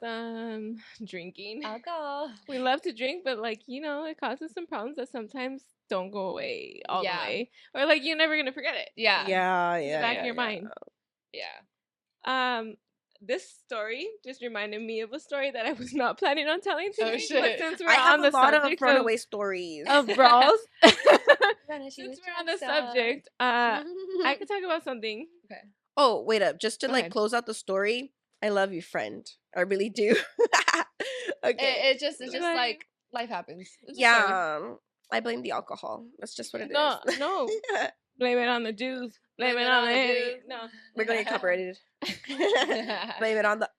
drinking alcohol. We love to drink, but like, it causes some problems that sometimes don't go away all the way, or like you're never gonna forget it. Yeah, in the back of your mind. Yeah. This story just reminded me of a story that I was not planning on telling today. Oh shit! Since we're I have on the a lot subject of runaway stories of brawls. Since we're on the subject, I could talk about something. Okay. Oh, wait up! Just to like close out the story, I love you, friend. I really do. Okay. It's just like life happens. Yeah. I blame the alcohol. That's just what it is. No. Blame it on the Jews. Blame it on the Jews. No. We're going to get copyrighted. Blame it on the...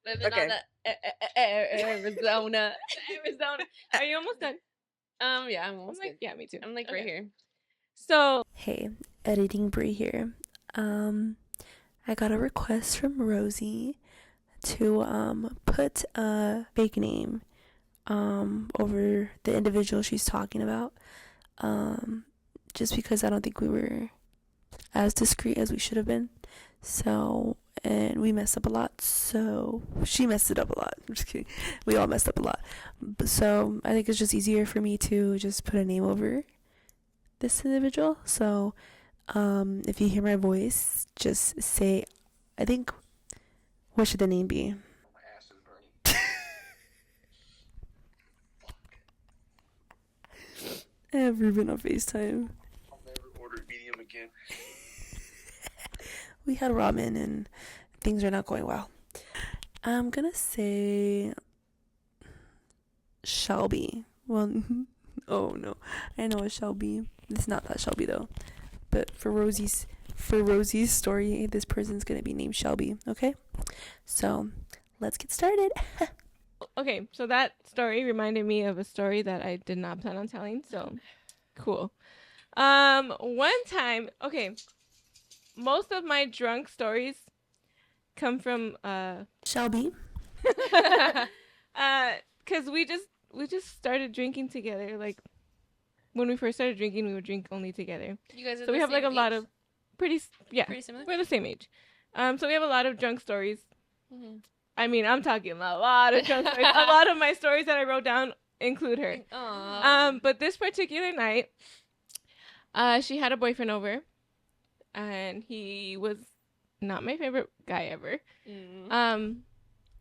Blame it on the Arizona. Arizona. Are you almost done? Yeah, I'm almost good. Yeah, me too. I'm like right here. So, hey, editing Brie here. I got a request from Rosie to put a fake name over the individual she's talking about. Just because I don't think we were as discreet as we should have been. So, and we messed up a lot. So, she messed it up a lot. I'm just kidding. We all messed up a lot. So, I think it's just easier for me to just put a name over this individual. So, if you hear my voice, just say, I think, what should the name be? My ass is burning. Ever been on FaceTime? I'll never order medium again. We had ramen and things are not going well. I'm gonna say Shelby. Well, oh no, I know a Shelby. It's not that Shelby though. But for Rosie's story, this person's gonna be named Shelby. Okay, so let's get started. okay, so that story reminded me of a story that I did not plan on telling. So, cool. One time, okay, most of my drunk stories come from Shelby. because we just started drinking together. Like when we first started drinking, we would drink only together. You guys are So we have like a lot of pretty similar. We're the same age. So we have a lot of drunk stories. Mm-hmm. I mean, I'm talking a lot of drunk stories. A lot of my stories that I wrote down include her. Aww. But this particular night, she had a boyfriend over, and he was not my favorite guy ever. Mm.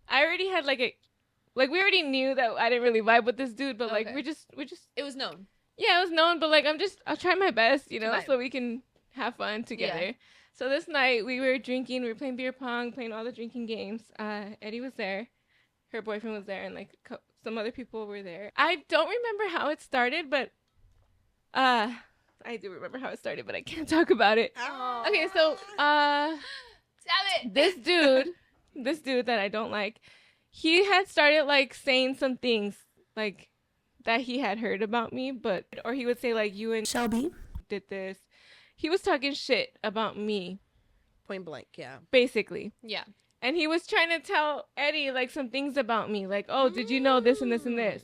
I already had we already knew that I didn't really vibe with this dude, but like Okay. we just It was known. yeah, it was known, but like I'll try my best, you know, Tonight. so we can have fun together. Yeah. So this night we were drinking, we were playing beer pong, playing all the drinking games. Eddie was there, her boyfriend was there, and like some other people were there. I don't remember how it started, but I do remember how it started, but I can't talk about it. Aww. Okay, so Damn it. this dude that I don't like, he had started like saying some things like that he had heard about me, or he would say like you and Shelby. did this. He was talking shit about me, Point blank, yeah. basically. Yeah. And he was trying to tell Eddie like some things about me, like, oh, did you know this and this and this,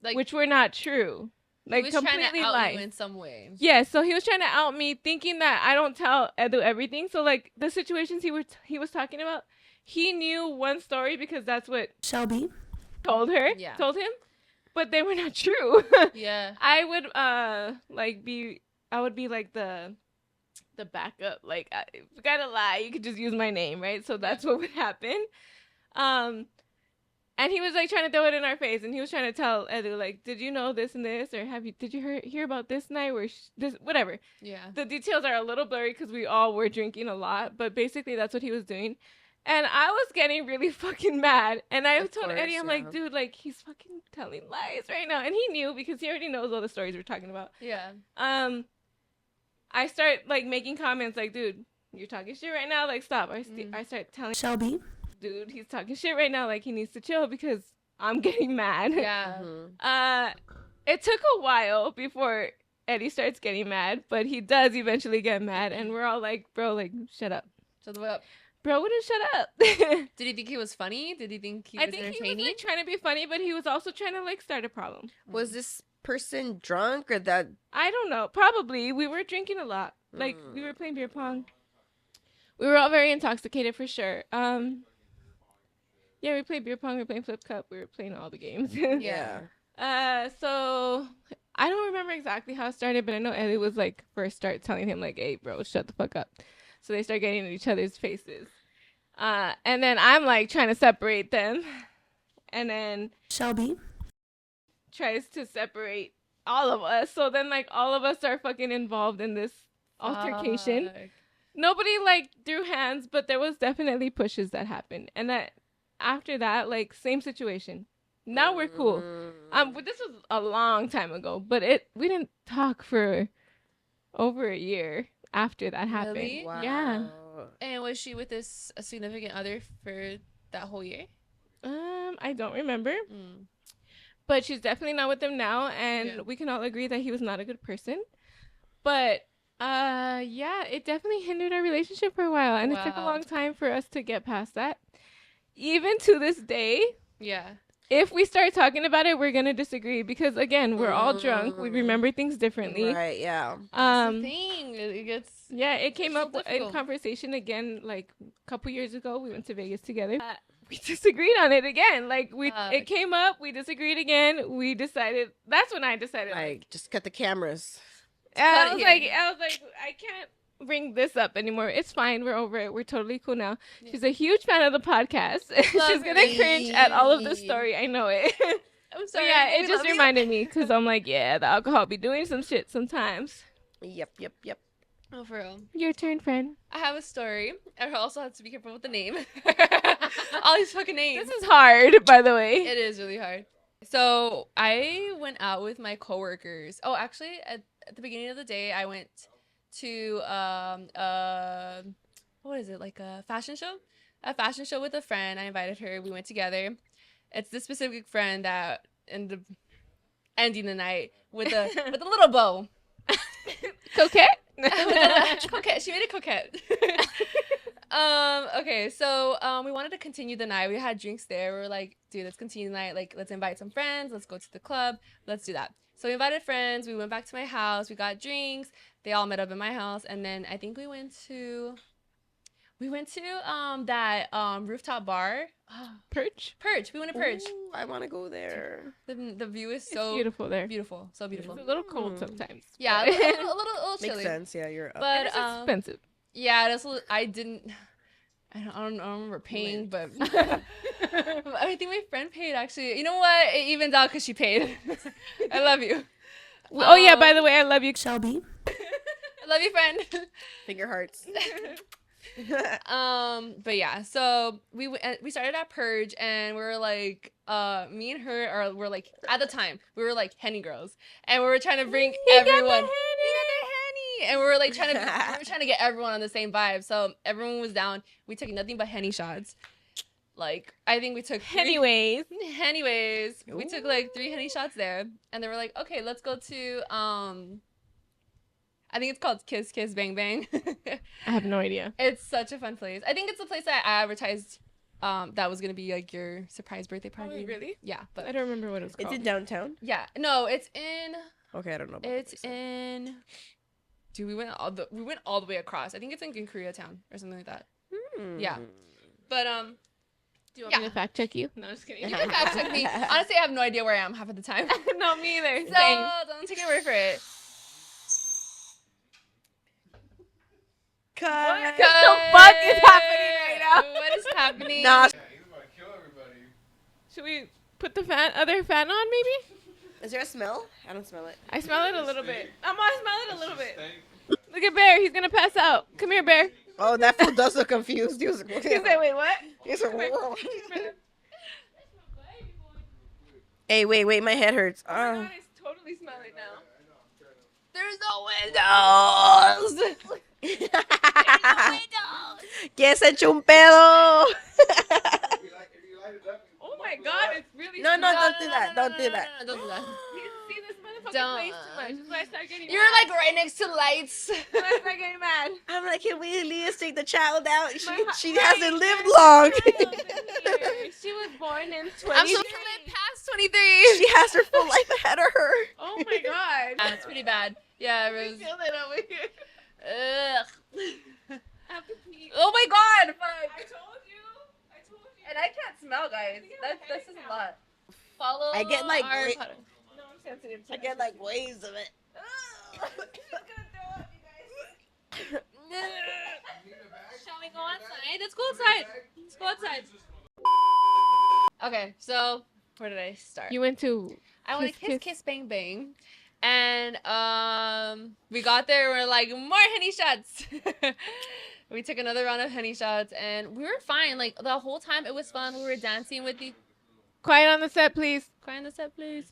Like, which were not true. Like he was completely trying to out lies. you in some way. Yeah, so he was trying to out me, thinking that I don't tell Edu everything. So like the situations he was talking about, he knew one story because that's what Shelby. told her, Yeah. told him, but they were not true. Yeah. I would be like the backup. Like if you gotta lie, you could just use my name, right? So that's what would happen. And he was like trying to throw it in our face, and he was trying to tell Edu like, did you know this and this, or did you hear about this night where this whatever. Yeah. The details are a little blurry because we all were drinking a lot, but basically that's what he was doing. And I was getting really fucking mad. And I Of told course, Eddie, I'm yeah. like, dude, like, he's fucking telling lies right now. And he knew because he already knows all the stories we're talking about. Yeah. I start, like, making comments like, dude, you're talking shit right now. Like, stop. I start telling, Shelby. dude, he's talking shit right now. Like, he needs to chill because I'm getting mad. Yeah. Mhm. It took a while before Eddie starts getting mad, but he does eventually get mad. And we're all like, bro, like, shut up. Shut the fuck up. Bro wouldn't shut up. Did he think he was funny? Did he think he was I think entertaining? he was like trying to be funny, but he was also trying to like start a problem. Was this person drunk or that? I don't know. Probably we were drinking a lot. Like we were playing beer pong. We were all very intoxicated for sure. Yeah, we played beer pong. We were playing flip cup. We were playing all the games. Yeah. So I don't remember exactly how it started, but I know Ellie was like first start telling him like, "Hey, bro, shut the fuck up." So they start getting in each other's faces. And then I'm like trying to separate them. And then Shelby. tries to separate all of us. So then like all of us are fucking involved in this altercation. Fuck. Nobody like threw hands, but there was definitely pushes that happened. And that after that, like same situation. Now we're cool. But this was a long time ago, but we didn't talk for over a year after that happened. Really? Wow. Yeah. And was she with this a significant other for that whole year? I don't remember. Mm. But she's definitely not with him now, and Yeah. we can all agree that he was not a good person. But yeah, it definitely hindered our relationship for a while, and it took a Wow. long time for us to get past that. Even to this day, Yeah. if we start talking about it, we're gonna disagree because again, we're all drunk. We remember things differently. Right, yeah. That's the thing. It gets Yeah, it came so up in difficult. conversation again like a couple years ago. We went to Vegas together. We disagreed on it again. Like it came up, we disagreed again. We decided that's when I decided Like, just cut the cameras. I was like, I can't bring this up anymore. It's fine. We're over it. We're totally cool now. Yeah. She's a huge fan of the podcast. She's gonna cringe at all of the story. I know it. I'm So sorry. yeah, but it we just love you. reminded me because I'm like, yeah, the alcohol be doing some shit sometimes. Yep. Oh, for real. Your turn, friend. I have a story. I also have to be careful with the name. All these fucking names. This is hard, by the way. It is really hard. So I went out with my coworkers. Oh, actually, at the beginning of the day, I went to what is it, like a fashion show? A fashion show with a friend. I invited her. We went together. It's this specific friend that ended up ending the night with a little bow. Coquette? Coquette. She made it coquette. Okay, so we wanted to continue the night. We had drinks there. We were like, dude, let's continue the night. Like, let's invite some friends. Let's go to the club. Let's do that. So we invited friends. We went back to my house. We got drinks. They all met up in my house, and then I think we went to that rooftop bar. Perch? Purge. We went to Purge. Ooh, I want to go there. The view is It's so beautiful there. beautiful. So beautiful. It's a little cold sometimes. Yeah, a but- little Makes chilly. sense. Yeah, you're up. But it's expensive. yeah, I don't remember paying, but I think my friend paid actually. You know what? It evens out because she paid. I love you. Oh yeah, by the way, I love you. Shelby. I love you, friend. Finger hearts. But yeah, so we started at Purge, and we were like, me and her were like, at the time we were like Henny girls, and we were trying to bring everyone. We got the Henny, and we were like trying to get everyone on the same vibe. So everyone was down. We took nothing but Henny shots. Like, I think we took Anyways. we took like 3 Henny shots there, and they were like, okay, let's go to I think it's called Kiss Kiss Bang Bang. I have no idea. It's such a fun place. I think it's the place that I advertised that was gonna be like your surprise birthday party. Oh, really? Yeah, but I don't remember what it was It's called. in downtown. yeah, no, it's in. Okay, I don't know. About It's this. in. Dude, we went all the way across. I think it's in Koreatown or something like that. Yeah. But Do you want me to fact check you? No, just kidding. you can fact check me. Honestly, I have no idea where I am half of the time. No, me either. So Same. don't take my word for it. Cut. What the fuck is happening right now? What is happening? Nah. Yeah, he's about to kill everybody. Should we put the other fan on, maybe? Is there a smell? I don't smell it. I smell it a little bit. I smell it a little bit. Steak. Look at Bear. He's gonna pass out. Come here, Bear. Oh, that fool does look confused. He was like, He said, "Wait, what?" he's like, whoa. Hey, wait, my head hurts. Oh my Oh. God, I totally smell it now. There's no windows. ¿Quién se echó un pedo? If you light it up, Oh my God, it's really No, smell. don't do that. Don't do that. No, don't do that. You see this motherfucker Don't. plays too much. That's why I start getting You're mad. like right next to lights. That's why I start getting mad. I'm like, can we at least take the child out? She Right, hasn't lived there's long. a child in here. She was born in 20. I'm supposed to live past 23. She has her full life ahead of her. Oh my God. That's pretty bad. Yeah, I Rose. feel it over here. Ugh. I have to pee. Oh my God. Fuck. I told you. And I can't smell, guys. That's just a lot. Follow. I get, like, our wait- pod- No, I'm sensitive to I get like waves of it. She's gonna throw up, you guys. Shall we go outside? Let's go outside. Let's go outside. Okay, so where did I start? You went to I went to Kiss Kiss Bang Bang, And we got there. We're like, more Henny shots. We took another round of Henny shots, and we were fine. Like the whole time, it was fun. We were dancing with the Quiet on the set, please. quiet on the set, please.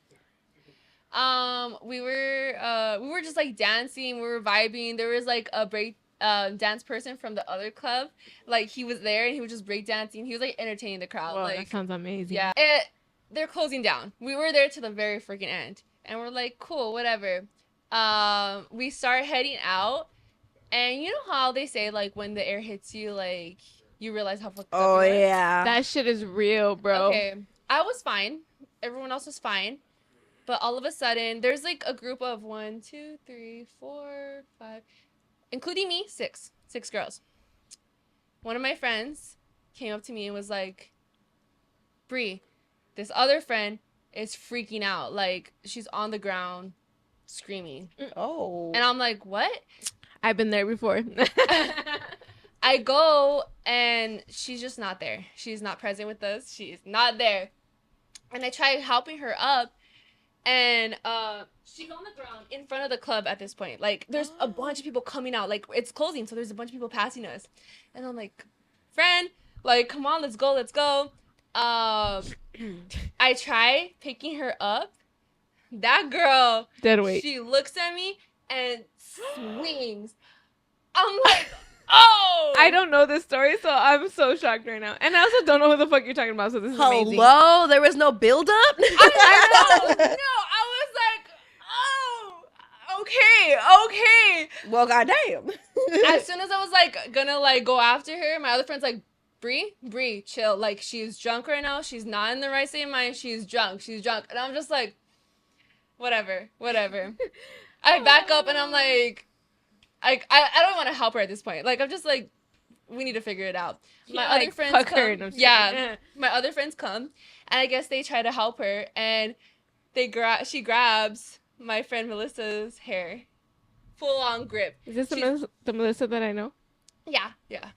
We were just like dancing. We were vibing. There was like a break dance person from the other club. Like he was there and he was just break dancing. He was like entertaining the crowd. Well, like that sounds amazing. yeah, they're closing down. We were there to the very freaking end, and we're like, cool, whatever. We start heading out, and you know how they say like when the air hits you, like you realize how fucked up Oh you are? yeah. That shit is real, bro. Okay, I was fine. Everyone else was fine. But all of a sudden, there's like a group of 1, 2, 3, 4, 5, including me, six girls. One of my friends came up to me and was like, Bree, this other friend is freaking out. Like, she's on the ground screaming. Oh. And I'm like, what? I've been there before. I go and she's just not there. She's not present with us. She's not there. And I try helping her up. And she's on the ground in front of the club at this point. Like, there's a bunch of people coming out. Like, it's closing, so there's a bunch of people passing us. And I'm like, friend, like, come on, let's go. I try picking her up. That girl, Dead weight. she looks at me and swings. I'm like, oh! I don't know this story, so I'm so shocked right now. And I also don't know who the fuck you're talking about, so this is amazing. Hello? There was no build up? I know. No, I was like, oh, okay. Well, goddamn. As soon as I was like gonna like go after her, my other friend's like, Bree, chill. Like she's drunk right now. She's not in the right state of mind. She's drunk. And I'm just like, whatever. I back up and I'm like, I don't want to help her at this point. Like I'm just like, we need to figure it out. My Yeah, other like, friends fuck come. her, no, Yeah, my other friends come, and I guess they try to help her, and she grabs my friend Melissa's hair, full on grip. Is this She's- the Melissa that I know? Yeah,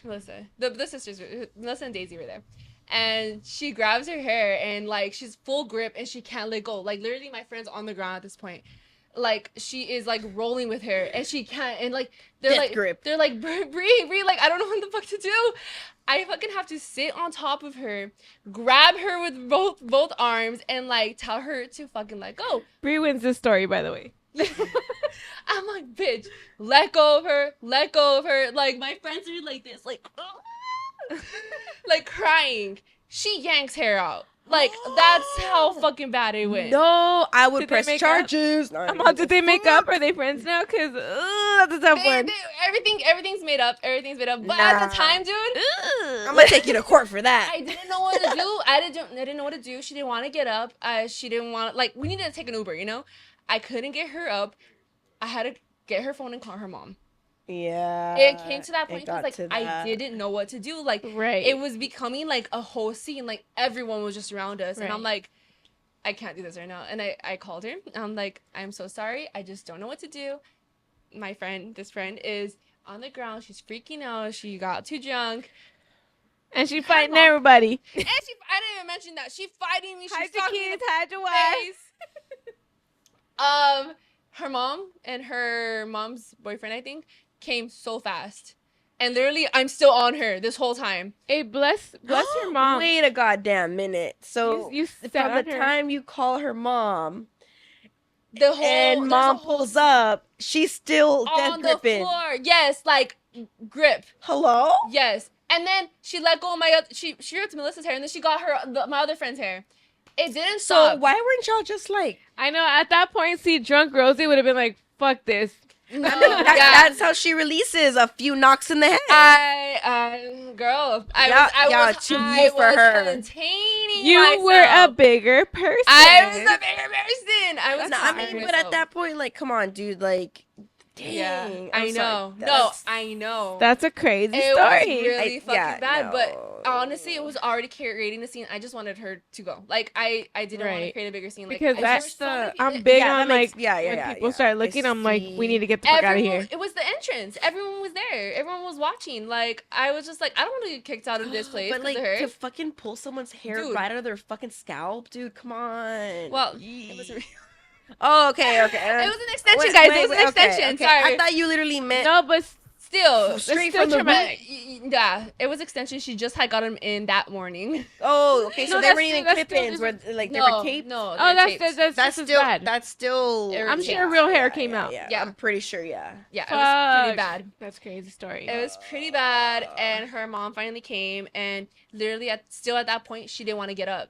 Melissa. The sisters, Melissa and Daisy were there, and she grabs her hair, and like she's full grip, and she can't let go. Like literally, my friend's on the ground at this point. Like she is like rolling with her, and she can't. And like they're Death like grip. they're like Bree, like I don't know what the fuck to do. I fucking have to sit on top of her, grab her with both arms, and like tell her to fucking let go. Bree wins this story, by the way. I'm like, bitch, let go of her. Like my friends are like this, like, like crying. She yanks hair out. Like that's how fucking bad it went. No, I would Did they press make up? charges. Did they make up? Are they friends now? Cause that's a tough one. Everything's made up. But at the time, dude, I'm gonna take you to court for that. I didn't know what to do. I didn't know what to do. She didn't want to get up. She didn't want like we needed to take an Uber. You know, I couldn't get her up. I had to get her phone and call her mom. Yeah. It came to that point it because got like to I that. didn't know what to do. Like Right. it was becoming like a whole scene. Like everyone was just around us, and I'm Right. like, I can't do this right now. And I called her. I'm like, I'm so sorry. I just don't know what to do. This friend is on the ground. She's freaking out. She got too drunk. And she fighting mom- everybody. And I didn't even mention that. She fighting me. She's Hide your talking kids, hide your wives. face. Her mom and her mom's boyfriend, I think, came so fast. And literally, I'm still on her this whole time. Hey, bless your mom. Wait a goddamn minute. So You sat from on the her. time you call her mom The whole and there's a mom whole pulls up, she's still death on the gripping. floor. Yes, like grip. Hello? Yes. And then she let go of my she ripped Melissa's hair, and then she got my other friend's hair. It didn't So stop. why weren't y'all just like? I know at that point, see, drunk Rosie would have been like, fuck this. No, That's how she releases a few knocks in the head. Girl, Y'all was too deep for her. containing You myself. were a bigger person. I was a bigger person. I was. No, I tired mean, of but at myself. that point, like, come on, dude, like, dang. Yeah, I'm I know. sorry. No, That's- I know. That's a crazy It story. was really I- fucking yeah, bad, no. but honestly, it was already creating a scene. I just wanted her to go. Like, I didn't want to Right. create a bigger scene. Like, Because I that's just saw the. the- I'm big Yeah, on that makes- like yeah, when people yeah. start I looking, I'm like, we need to get the fuck out of Everyone, here. it was the entrance. Everyone was there. Everyone was watching. Like, I was just like, I don't want to get kicked out of this place But because like of her. to fucking pull someone's hair Dude. right out of their fucking scalp, dude. Come on. Well, it wasn't real. Oh, okay. It was an extension, guys. It was an extension. Okay. Sorry. I thought you literally meant No, but Still, straight still from the traumatic. boot. yeah, it was extension. She just had gotten him in that morning. Oh, okay. So No, they that's weren't still- even that's still clip-ins. Where just- like they were taped. No. oh, that's tapes. that's That's just as still. bad. That's still. It I'm was sure taped. real hair came out. Yeah. I'm pretty sure. Yeah. Yeah, it was pretty Fuck. bad. That's a crazy story. It was pretty bad, and her mom finally came, and literally, still at that point, she didn't want to get up.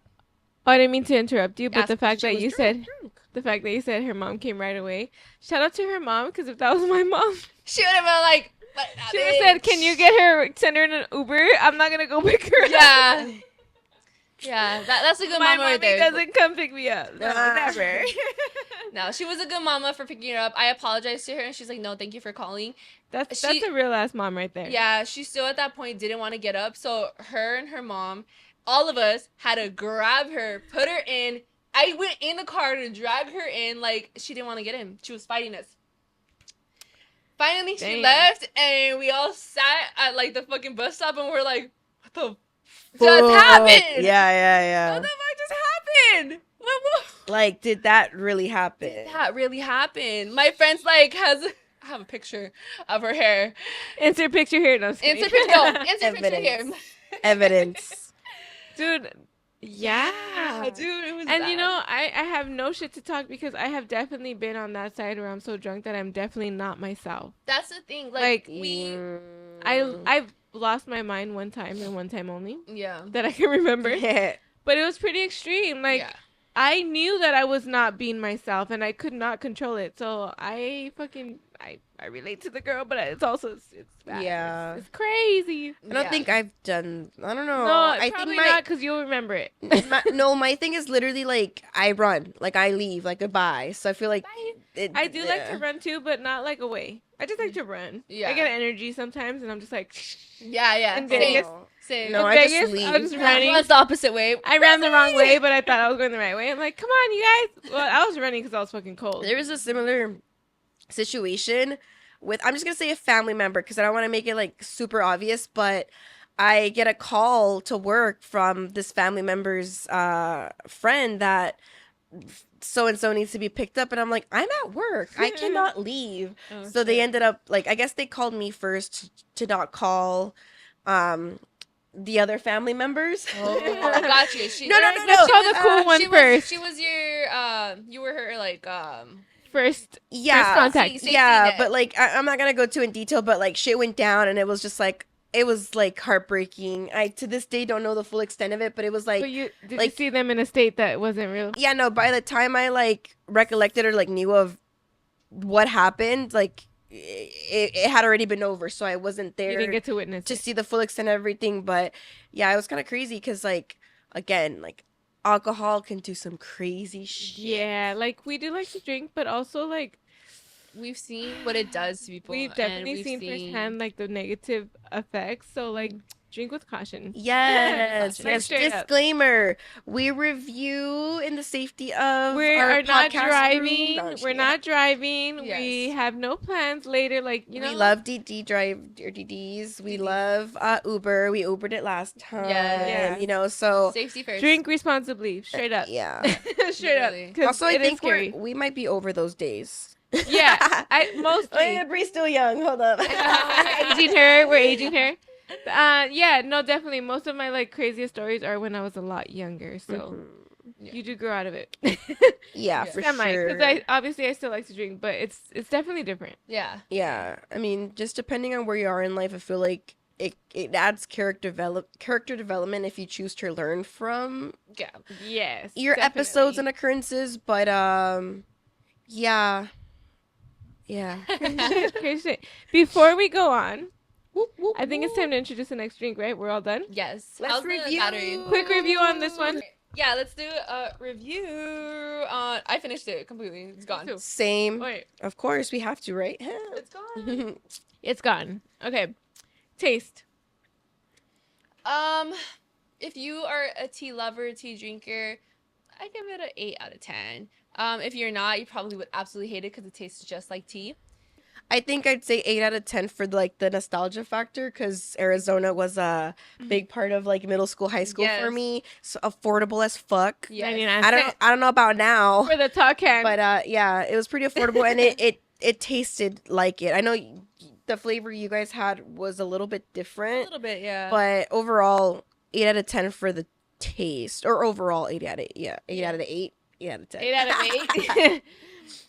Oh, I didn't mean to interrupt you, but Yeah, the fact she that was you drunk. said the fact that you said her mom came right away. Shout out to her mom, because if that was my mom, She would have been like, "But she would have said, "Can you get her? Send her in an Uber. I'm not gonna go pick her up." Yeah, yeah. That's a good My mama right mommy there. doesn't come pick me up. No, never. No, she was a good mama for picking her up. I apologized to her, and she's like, "No, thank you for calling." That's She- a real ass mom right there. Yeah, she still at that point didn't want to get up, so her and her mom, all of us, had to grab her, put her in. I went in the car to drag her in, like she didn't want to get in. She was fighting us. Finally, she Damn. left, and we all sat at like the fucking bus stop, and we're like, "What the just happened? Yeah. What the fuck just happened? What Like, did that really happen? that really happened?" My friend's like I have a picture of her hair. Insert picture here. No, I'm just Insert kidding. picture. No, insert picture here. Evidence. Evidence. Dude. Yeah. Dude, it was And bad. you know, I have no shit to talk because I have definitely been on that side where I'm so drunk that I'm definitely not myself. That's the thing. Like, Mm. I've lost my mind one time and one time only yeah. that I can remember. But it was pretty extreme. Like, yeah. I knew that I was not being myself and I could not control it. So I relate to the girl, but it's also it's bad. Yeah. It's crazy. I don't think I've done. I don't know. No, I probably think not because you'll remember it. my thing is literally like I run, like I leave, like goodbye. So I feel like I do like to run too, but not like away. I just like to run. Yeah. I get energy sometimes, and I'm just like, Yeah. In Same. Vegas. Same. No, in I just Vegas, leave. I'm just Yeah, running. well, it's the opposite way. I ran the wrong way, but I thought I was going the right way. I'm like, come on, you guys. Well, I was running because I was fucking cold. There was a similar situation with, I'm just gonna say a family member because I don't want to make it like super obvious, but I get a call to work from this family member's friend that so and so needs to be picked up, and I'm like, I'm at work, I cannot leave. Oh, So they shit. ended up like, I guess they called me first to not call the other family members. Oh, got you. She, No. Let's call the cool one she first. Was, she was your you were her like First Yeah, contact. safety yeah, net. but like I'm not gonna go too in detail, but like shit went down, and it was just like, it was like heartbreaking. I to this day don't know the full extent of it, but it was like, But did you like- see them in a state that wasn't real? yeah, no. By the time I like recollected or like knew of what happened, like it had already been over, so I wasn't You there didn't get to witness to it. see the full extent of everything. But yeah, it was kind of crazy because like, again, like alcohol can do some crazy shit. Yeah, like we do like to drink, but also like we've seen what it does to people. we've and definitely we've seen firsthand like the negative effects. So like drink with caution. Yes, Like, yes. straight up. Disclaimer: we review in the safety of We our are not podcast driving. room. No, We're not driving. Yes. We have no plans later. Like you know, We love DD drive or DDs. We love Uber. We Ubered it last time. Yeah. You know, so safety first. drink responsibly, straight up. yeah. Straight up. Literally. 'Cause Also, I it is think scary. we might be over those days. Yeah, I mostly. Oh, yeah, Bree's still young. Hold up. aging her. We're aging her. Yeah, no, definitely. Most of my like craziest stories are when I was a lot younger. So Mhm. you do grow out of it. Yeah, Yeah. for Semi, sure. because I still like to drink, but it's definitely different. Yeah. Yeah, I mean, just depending on where you are in life, I feel like it adds character development if you choose to learn from Yeah. Yes, your episodes and definitely. occurrences. But yeah. Crazy shit. Before we go on, I think it's time to introduce the next drink. Right, we're all done. Yes. Let's How's the review. battery? Quick review on this one. Yeah, let's do a review on. I finished it completely. It's gone. too. Same. Wait, Of course, we have to, right? It's gone. it's gone. Okay, taste. If you are a tea lover, tea drinker, I give it an 8 out of 10. If you're not, you probably would absolutely hate it because it tastes just like tea. I think I'd say 8 out of 10 for like the nostalgia factor because Arizona was a big part of like middle school, high school for Yes. me. So affordable as fuck. Yes. 99 I don't know about now, for the talk can. but yeah, it was pretty affordable and it tasted like it. I know the flavor you guys had was a little bit A different, little bit, yeah. but overall 8 out of 10 for the taste, or overall 8 out of 8. Yeah, 8 out of 8. 8 out of 10. 8 out of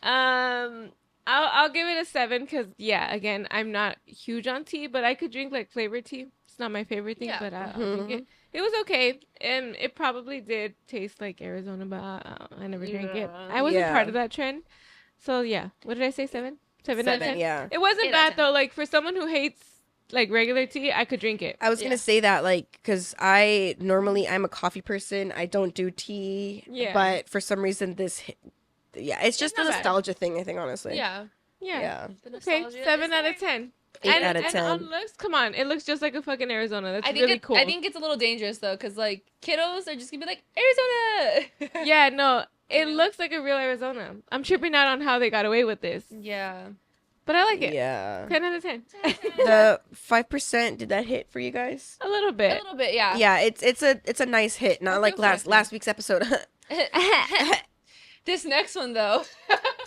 8. I'll give it a 7 because again, I'm not huge on tea, but I could drink like flavored tea. It's not my favorite thing, Yeah. but I'll drink it. It was okay, and it probably did taste like Arizona, but I never drank it. I wasn't Yeah. part of that trend, so yeah. What did I say? 7? 7 out of 10. Yeah. It wasn't 8 out of bad 10. though. Like for someone who hates like regular tea, I could drink it. I was gonna say that, like, because I'm a coffee person. I don't do tea. Yeah. But for some reason, it's just a not bad. nostalgia thing, I think, honestly. Yeah. Yeah. The Okay, nostalgia 7 is out there. of 10. 8 out of And 10. on looks, come on, it looks just like a fucking Arizona. That's I think really it, cool. I think it's a little dangerous though, because like kiddos are just gonna be like Arizona. Yeah, no, it looks like a real Arizona. I'm tripping out on how they got away with this, Yeah. but I like it. Yeah. 10 out of 10. The 5%, did that hit for you guys? A little A bit. little bit, yeah. Yeah, it's a nice hit. Not I'll like go for it. last week's episode. This next one though.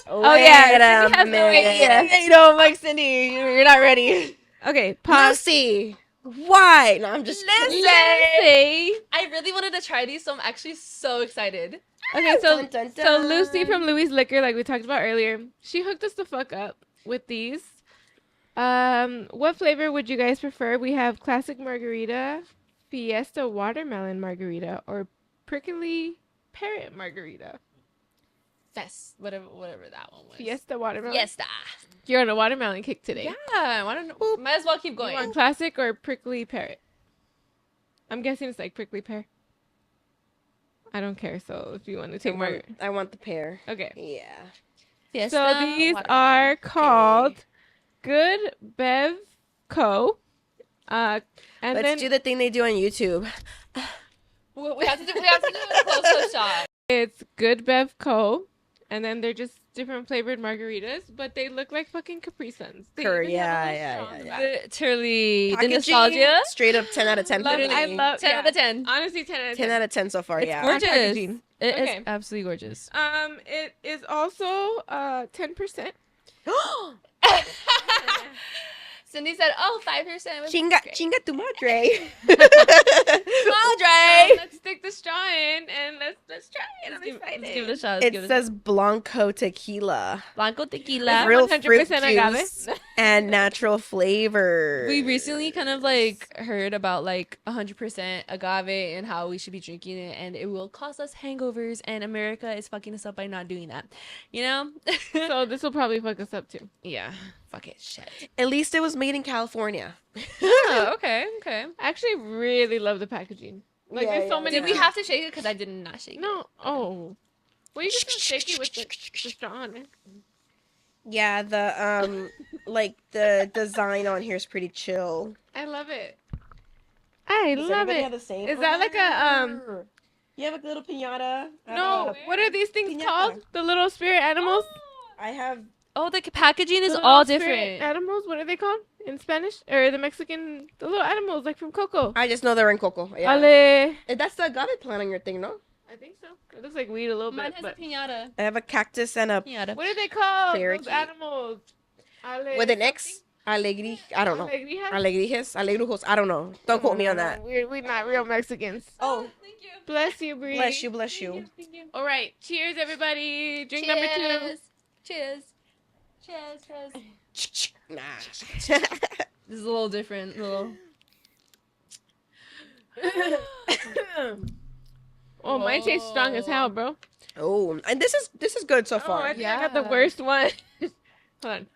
Oh, yeah, Wait a Cindy has no idea. minute. You know, like Cindy, you're not ready. Okay, pause. Lucy, why? No, I'm just Listen. Lucy. I really wanted to try these, so I'm actually so excited. Okay, so Dun, dun, so dun. Lucy from Louis Liquor, like we talked about earlier, she hooked us the fuck up with these. What flavor would you guys prefer? We have classic margarita, fiesta watermelon margarita, or prickly parrot margarita. Whatever that one was. Fiesta watermelon. Fiesta. You're on a watermelon kick today. Yeah, I want to know. Might as well keep You going. want classic or prickly parrot? I'm guessing it's like prickly pear. I don't care. So if you want to take more, I want the pear. okay. Yeah. Fiesta, So these watermelon. are called Good Bev Co. And Let's then do the thing they do on YouTube. We have to do a close-up shot. it's Good Bev Co. And then they're just different flavored margaritas, but they look like fucking Capri Suns. They Sure, even have a yeah, little yeah, straw on yeah, the yeah. back. Literally, the Packaging, nostalgia. straight up 10 out of 10 for Love it. me. I love 10 out of 10. Honestly, 10 out of 10. 10 out of 10 so far, It's yeah. gorgeous. Packaging. It Okay. is absolutely gorgeous. It is also 10%. Cindy said, "Oh, 5% was Chinga, great." chinga tu madre. Madre. Let's stick the straw in and let's try it. I'm excited. Let's give it a shot. It says Blanco tequila. Blanco tequila. Real 100% fruit agave. juice and natural flavor. We recently kind of like heard about like 100% agave and how we should be drinking it, and it will cause us hangovers, and America is fucking us up by not doing that. You know? So this will probably fuck us up too. Yeah. Fuck it. Shit. At least it was made in California. Oh, okay. Okay. I actually really love the packaging. Like Yeah, there's so yeah, many. Did we have to shake it? Because I did not shake it. No. Oh. Well, you can still shake it with the straw on it. Yeah, the like the design on here is pretty chill. I love it. I Does love everybody it. have the same? Is that like a You have a little piñata? No, what are these things Piñata. called? The little spirit animals? I have. Oh, the packaging is The little all spirit different. Animals? What are they called in Spanish? Or the Mexican? The little animals like from Coco. I just know they're in coco. Yeah. Ale. That's the agave plant on your thing, no? I think so. It looks like weed a little Mine bit, has but a piñata. I have a cactus and a Piñata. what are they called? Very Those cute. animals. Ale with an X. Alegri. I don't know. Alegría? Alegrijes. Alegrujos. I don't know. Don't quote me on that. We're not real Mexicans. Oh, Thank you. Bless you, Bree. bless you, bless you. All right. Cheers, everybody. Drink number 2. Cheers. Cheers. Cheers. Nah. This is a little different. Oh, mine tastes strong as hell, bro. Oh, and this is good so Oh, far. I think I got the Yeah. worst one. Hold on.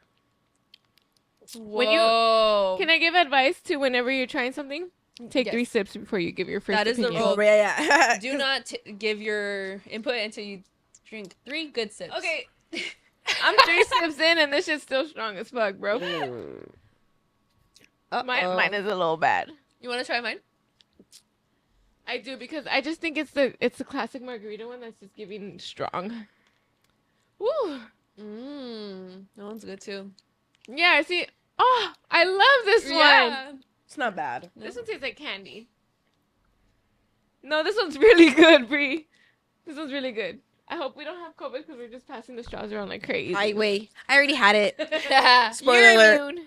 When you- Whoa. Can I give advice to whenever you're trying something? Take Yes. 3 sips before you give your first That is the opinion. rule. Oh, yeah. Do not give your input until you drink 3 good sips. Okay. I'm 3 sips in and this shit's still strong as fuck, bro. Mine is a little bad. You want to try mine? I do because I just think it's the classic margarita one that's just giving strong. Woo. That one's good too. Yeah, I see. Oh, I love this one. Yeah. It's not bad. This one tastes like candy. No, this one's really good, Bree. This one's really good. I hope we don't have COVID because we're just passing the straws around like crazy. I already had it. Spoiler You're alert. immune.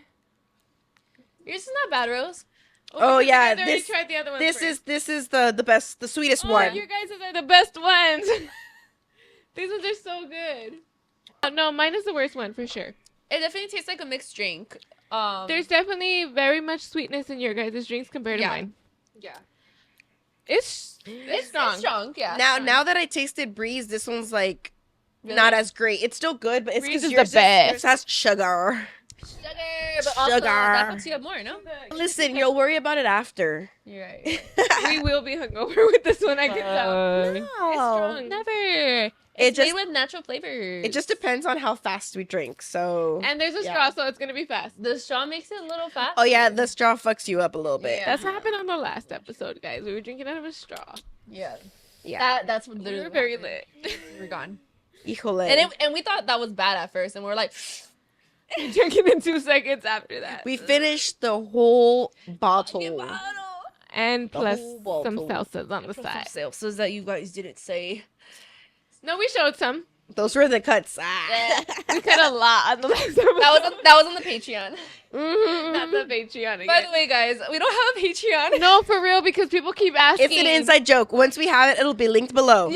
Yours is not bad, Rose. Oh, because yeah, you guys already this- tried the other ones This first. is the best, the sweetest Oh, one. your guys' are the best ones. These ones are so good. No, mine is the worst one for sure. It definitely tastes like a mixed drink. There's definitely very much sweetness in your guys' drinks compared to Yeah. mine. yeah. It's strong. It's strong, yeah. Now that I tasted Breeze, this one's like Really? not as great. It's still good, but it's Breeze because is the yours, best. yours has sugar. Sugar, but also that Sugar. puts you up more, no? Listen, you'll worry about it after. You're right. We will be hungover with this one, I can tell. It's strong. Never. It It's just made with natural flavors. it just depends on how fast we drink. So And there's a Yeah. straw, so it's gonna be fast. The straw makes it a little fast. oh yeah, the straw fucks you up a little bit. Yeah. That's what happened on the last episode, guys. We were drinking out of a straw. Yeah. Yeah. That's what We literally were very happened. lit. We were gone. Híjole. And we thought that was bad at first, and we were like, We drank it in 2 seconds after that. we finished the whole bottle. And The plus whole some bottle. salsas on the side. Salsas that you guys didn't say. No, we showed some. Those were the cuts. Ah. We cut a lot on the last episode. That was on the Patreon. Mhm. Not the Patreon again. By the way, guys, we don't have a Patreon. No, for real, because people keep asking. It's an inside joke. Once we have it, it'll be linked below.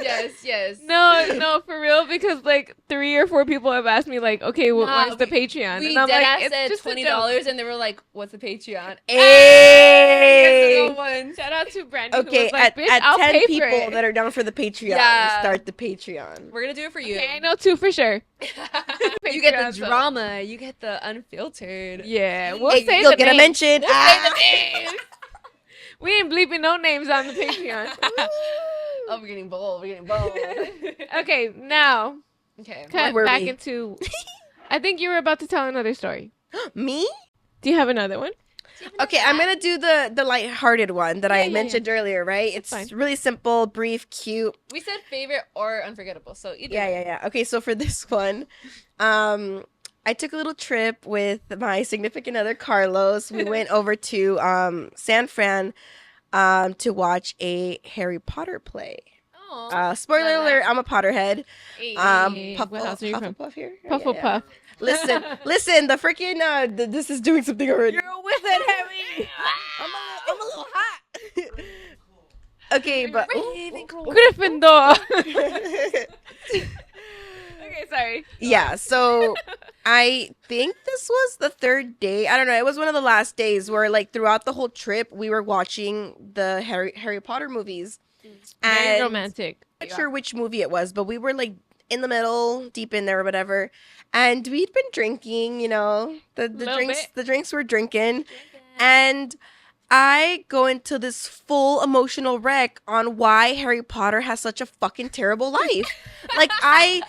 Yes. No, for real, because like 3 or 4 people have asked me, like, okay, Nah, what's the Patreon? We And I'm like, it's said just a joke. $20, and they were like, "What's the Patreon?" Hey. That's the one. Shout out to Brandy. Okay, who was like, Bitch, at I'll 10 pay for people it. that are down for the Patreon, Yeah. start the Patreon. We're gonna do it for you. Okay, I know 2 for sure. You get Patreon, the so- drama. You get the unfiltered. Yeah, we'll Hey, say you'll the get a names. mention. We'll Ah. say the names. We ain't bleeping no names on the Patreon. Oh, we're getting bold. We're getting bold. Okay, now Okay. cut were back we? into. I think you were about to tell another story. Me? Do you have another one? Okay, I'm gonna do the lighthearted one that I yeah, mentioned earlier, right? It's fine. really simple, brief, cute. We said favorite or unforgettable. So either Yeah, way. yeah, yeah. Okay, so for this one, I took a little trip with my significant other Carlos. We went over to San Fran to watch a Harry Potter play. Oh. Spoiler Love that. alert, I'm a Potterhead. Hey, what house are you from? Puff here. Pufflepuff. Listen, the freaking this is doing something already. You're with it, Harry. I'm a little hot. Okay, but Gryffindor. Okay, sorry. yeah, so I think this was the 3rd day. I don't know. It was one of the last days where, like, throughout the whole trip, we were watching the Harry Potter movies. Very And romantic. I'm not sure which movie it was, but we were like in the middle, deep in there or whatever. And we'd been drinking, you know, the Little drinks bit. the drinks were drinking. And I go into this full emotional wreck on why Harry Potter has such a fucking terrible life. Like I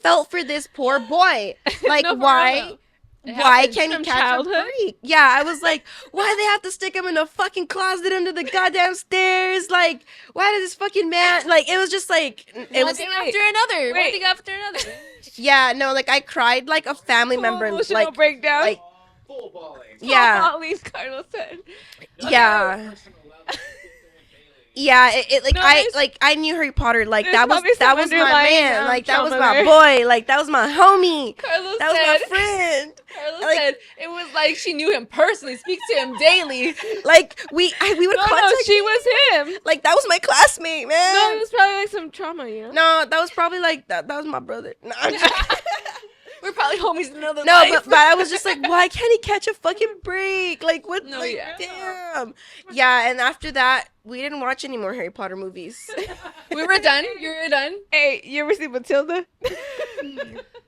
felt for this poor boy. Like No, for why real. why happens can't he from catch childhood? a break? Yeah, I was like, why they have to stick him in a fucking closet under the goddamn stairs? Like, why does this fucking man like it was just like it One was thing after another. One Wait. thing after another. yeah, no, like I cried like a family member Emotional like breakdown. like Full bawling. yeah. Holly's Carlos said. Yeah. Personal level, Yeah, it like No, I knew Harry Potter like there's that was probably that some was my underlying, man like that was trauma my there. boy like that was my homie Carlos that was said. my friend Carlos Like- said it was like she knew him personally, speaks to him daily. like we would No, contact she was him. like that was my classmate man No, it was probably like some trauma, you know? No, that was probably like that was my brother no, I'm just- We're probably homies in another no life. but I was just like why can't he catch a fucking break like what No, like, yeah. damn yeah and after that we didn't watch any more Harry Potter movies. We were done. You were done. Hey, you ever see Matilda?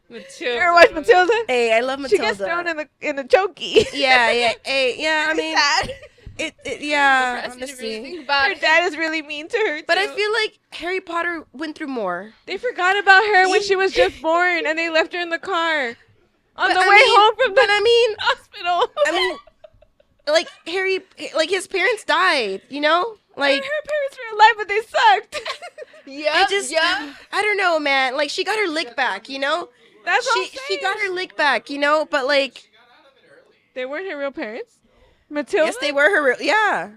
Matilda. You ever watch Matilda? Hey, I love She Matilda. gets thrown in the chokey. Yeah, hey, yeah. I mean, yeah, Depressing to really honestly. think about. Her dad is really mean to her, But I too. feel like Harry Potter went through more. They forgot about her when she was just born, and they left her in the car on But the I way mean- home from But the I mean, hospital. I mean, like Harry, like his parents died, you know? Like her parents were alive, but they sucked. Yeah, I don't know, man. Like she got her lick back, you know? That's what I'm She got saying. her lick back, you know? But like, They weren't her real parents. Matilda. yes, they were her. Yeah.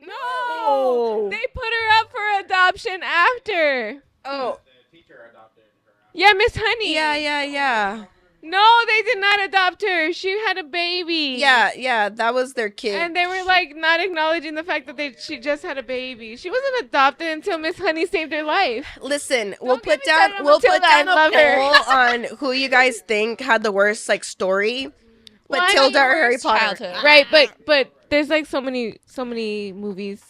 No, Oh. they put her up for adoption after. Oh. The teacher adopted her. Yeah, Miss Honey. Yeah. No, they did not adopt her. She had a baby. Yeah. That was their kid. And they were like not acknowledging the fact that she just had a baby. She wasn't adopted until Miss Honey saved her life. Listen, Don't get me started on Matilda, a I love her. poll on who you guys think had the worst like story, Well, I Matilda mean, or Harry worst Potter. childhood. Right, but there's like so many movies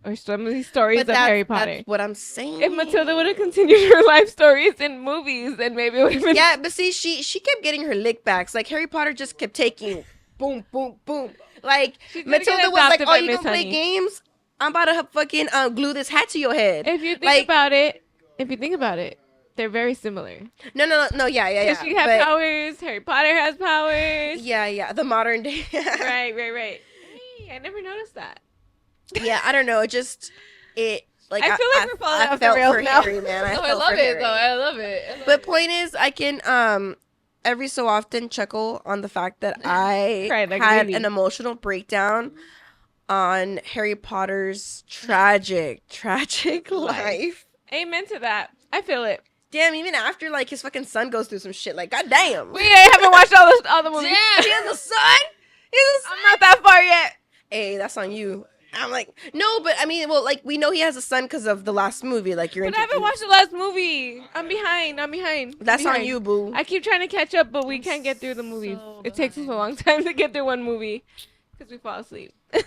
or so many stories of Harry Potter. That's what I'm saying. If Matilda would have continued her life stories in movies, then maybe it would have been. Yeah, but see, she kept getting her lick backs. Like Harry Potter just kept taking boom. Like She did Matilda get was like, adopted "Oh, by you Miss gonna play Honey. games? I'm about to fucking glue this hat to your head." If you think Like- about it, they're very similar. No, yeah. Because she had but- powers. Harry Potter has powers. Yeah, the modern day. Right. Hey, I never noticed that. Yeah, I don't know. It like I feel like we're falling I off the felt rails for now. Harry, man. I felt love for it Harry. though. I love it. But point is, I can every so often chuckle on the fact that I Cried like a had baby. an emotional breakdown on Harry Potter's tragic life. Amen to that. I feel it. Damn, even after like his fucking son goes through some shit, like goddamn. We haven't watched all the movies. Damn, he has a son. I'm not that far yet. Hey, that's on you. I'm like, no, but I mean, well, like we know he has a son because of the last movie. Like you're But I haven't watched the last movie. I'm behind. That's on you, boo. I keep trying to catch up, but we can't get through the movies. so It takes us a long time to get through one movie because we fall asleep. What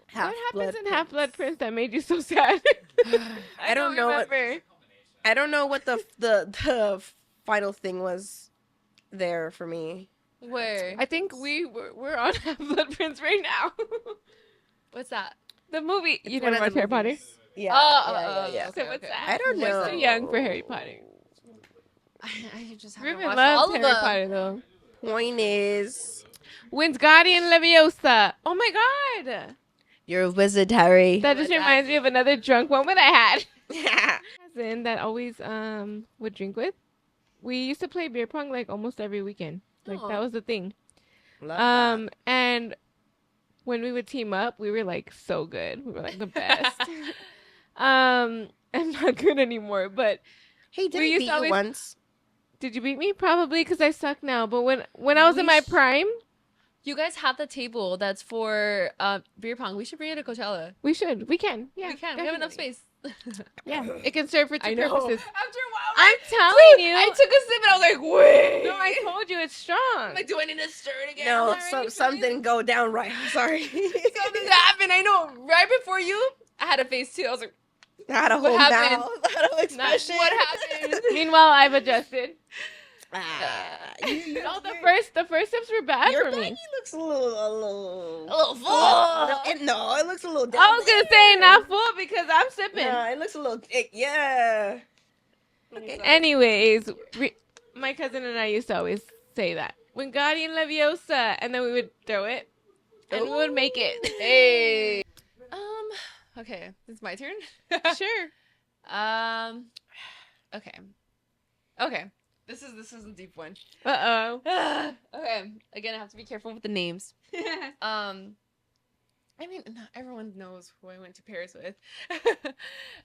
Half-Blood happens in Half Blood Prince that made you so sad? I don't know what- remember. I don't know what the final thing was there for me. Where? I think we're on Half Blood Prince right now. What's that? The movie. You One never of the watched Harry Potter? movies. Yeah. Oh, So what's that? I don't know. We're too young for Harry Potter. I just haven't Ruben watched loves all of Harry them. Potter though. Point is, Wingardium Leviosa. Oh my god. you're a wizard, Harry. That just Like that. reminds me of another drunk moment I had. Cousin that always would drink with. We used to play beer pong like almost every weekend. Like that Aw. was the thing. Love that. And when we would team up, we were like so good. We were like the best. I'm not good anymore, but Hey, did we I used beat to you always- once? did you beat me? Probably because I suck now. But when I was in We my sh- prime, You guys have the table that's for beer pong. We should bring it to Coachella. we can. Yeah, we can. We have enough definitely. space. Yeah, it can serve for two purposes. After a while, I'm telling you. I took a sip and I was like, wait. No, I told you it's strong. I'm like, do I need to stir it again? No, I'm already something feeling- go down right. Sorry. Something happened. I know. Right before you, I had a face too. I was like, I had a whole What happened? mouth. I had a whole expression. what happened? Meanwhile, I've adjusted. You- No, the first steps were bad your for baggy me. looks a little full. No, it looks a little down I was gonna say not full because I'm sipping. Yeah, it looks a little yeah. Okay. Anyways, my cousin and I used to always say that Wingardium Leviosa, and then we would throw it, and we would make it. Hey. Okay, it's my turn. Sure. Okay. This is a deep one. Uh Okay. Again, I have to be careful with the names. I mean, not everyone knows who I went to Paris with.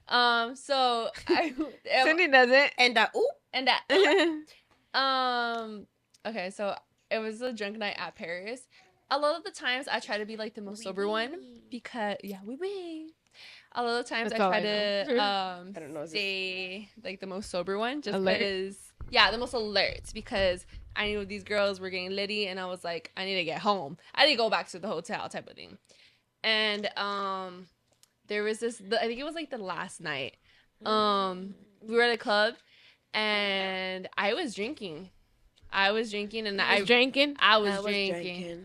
So I oh. Cindy doesn't. And ooh, and that. Okay, so it was a drunk night at Paris. A lot of the times I try to be like the most sober one because we. A lot of the times That's I all try I to I don't know, is this- stay like the most sober one just Alert? because the most alert because I knew these girls were getting litty and I was like, I need to get home. I need to go back to the hotel type of thing. And there was this I think it was like the last night. We were at a club and I was drinking. And I was drinking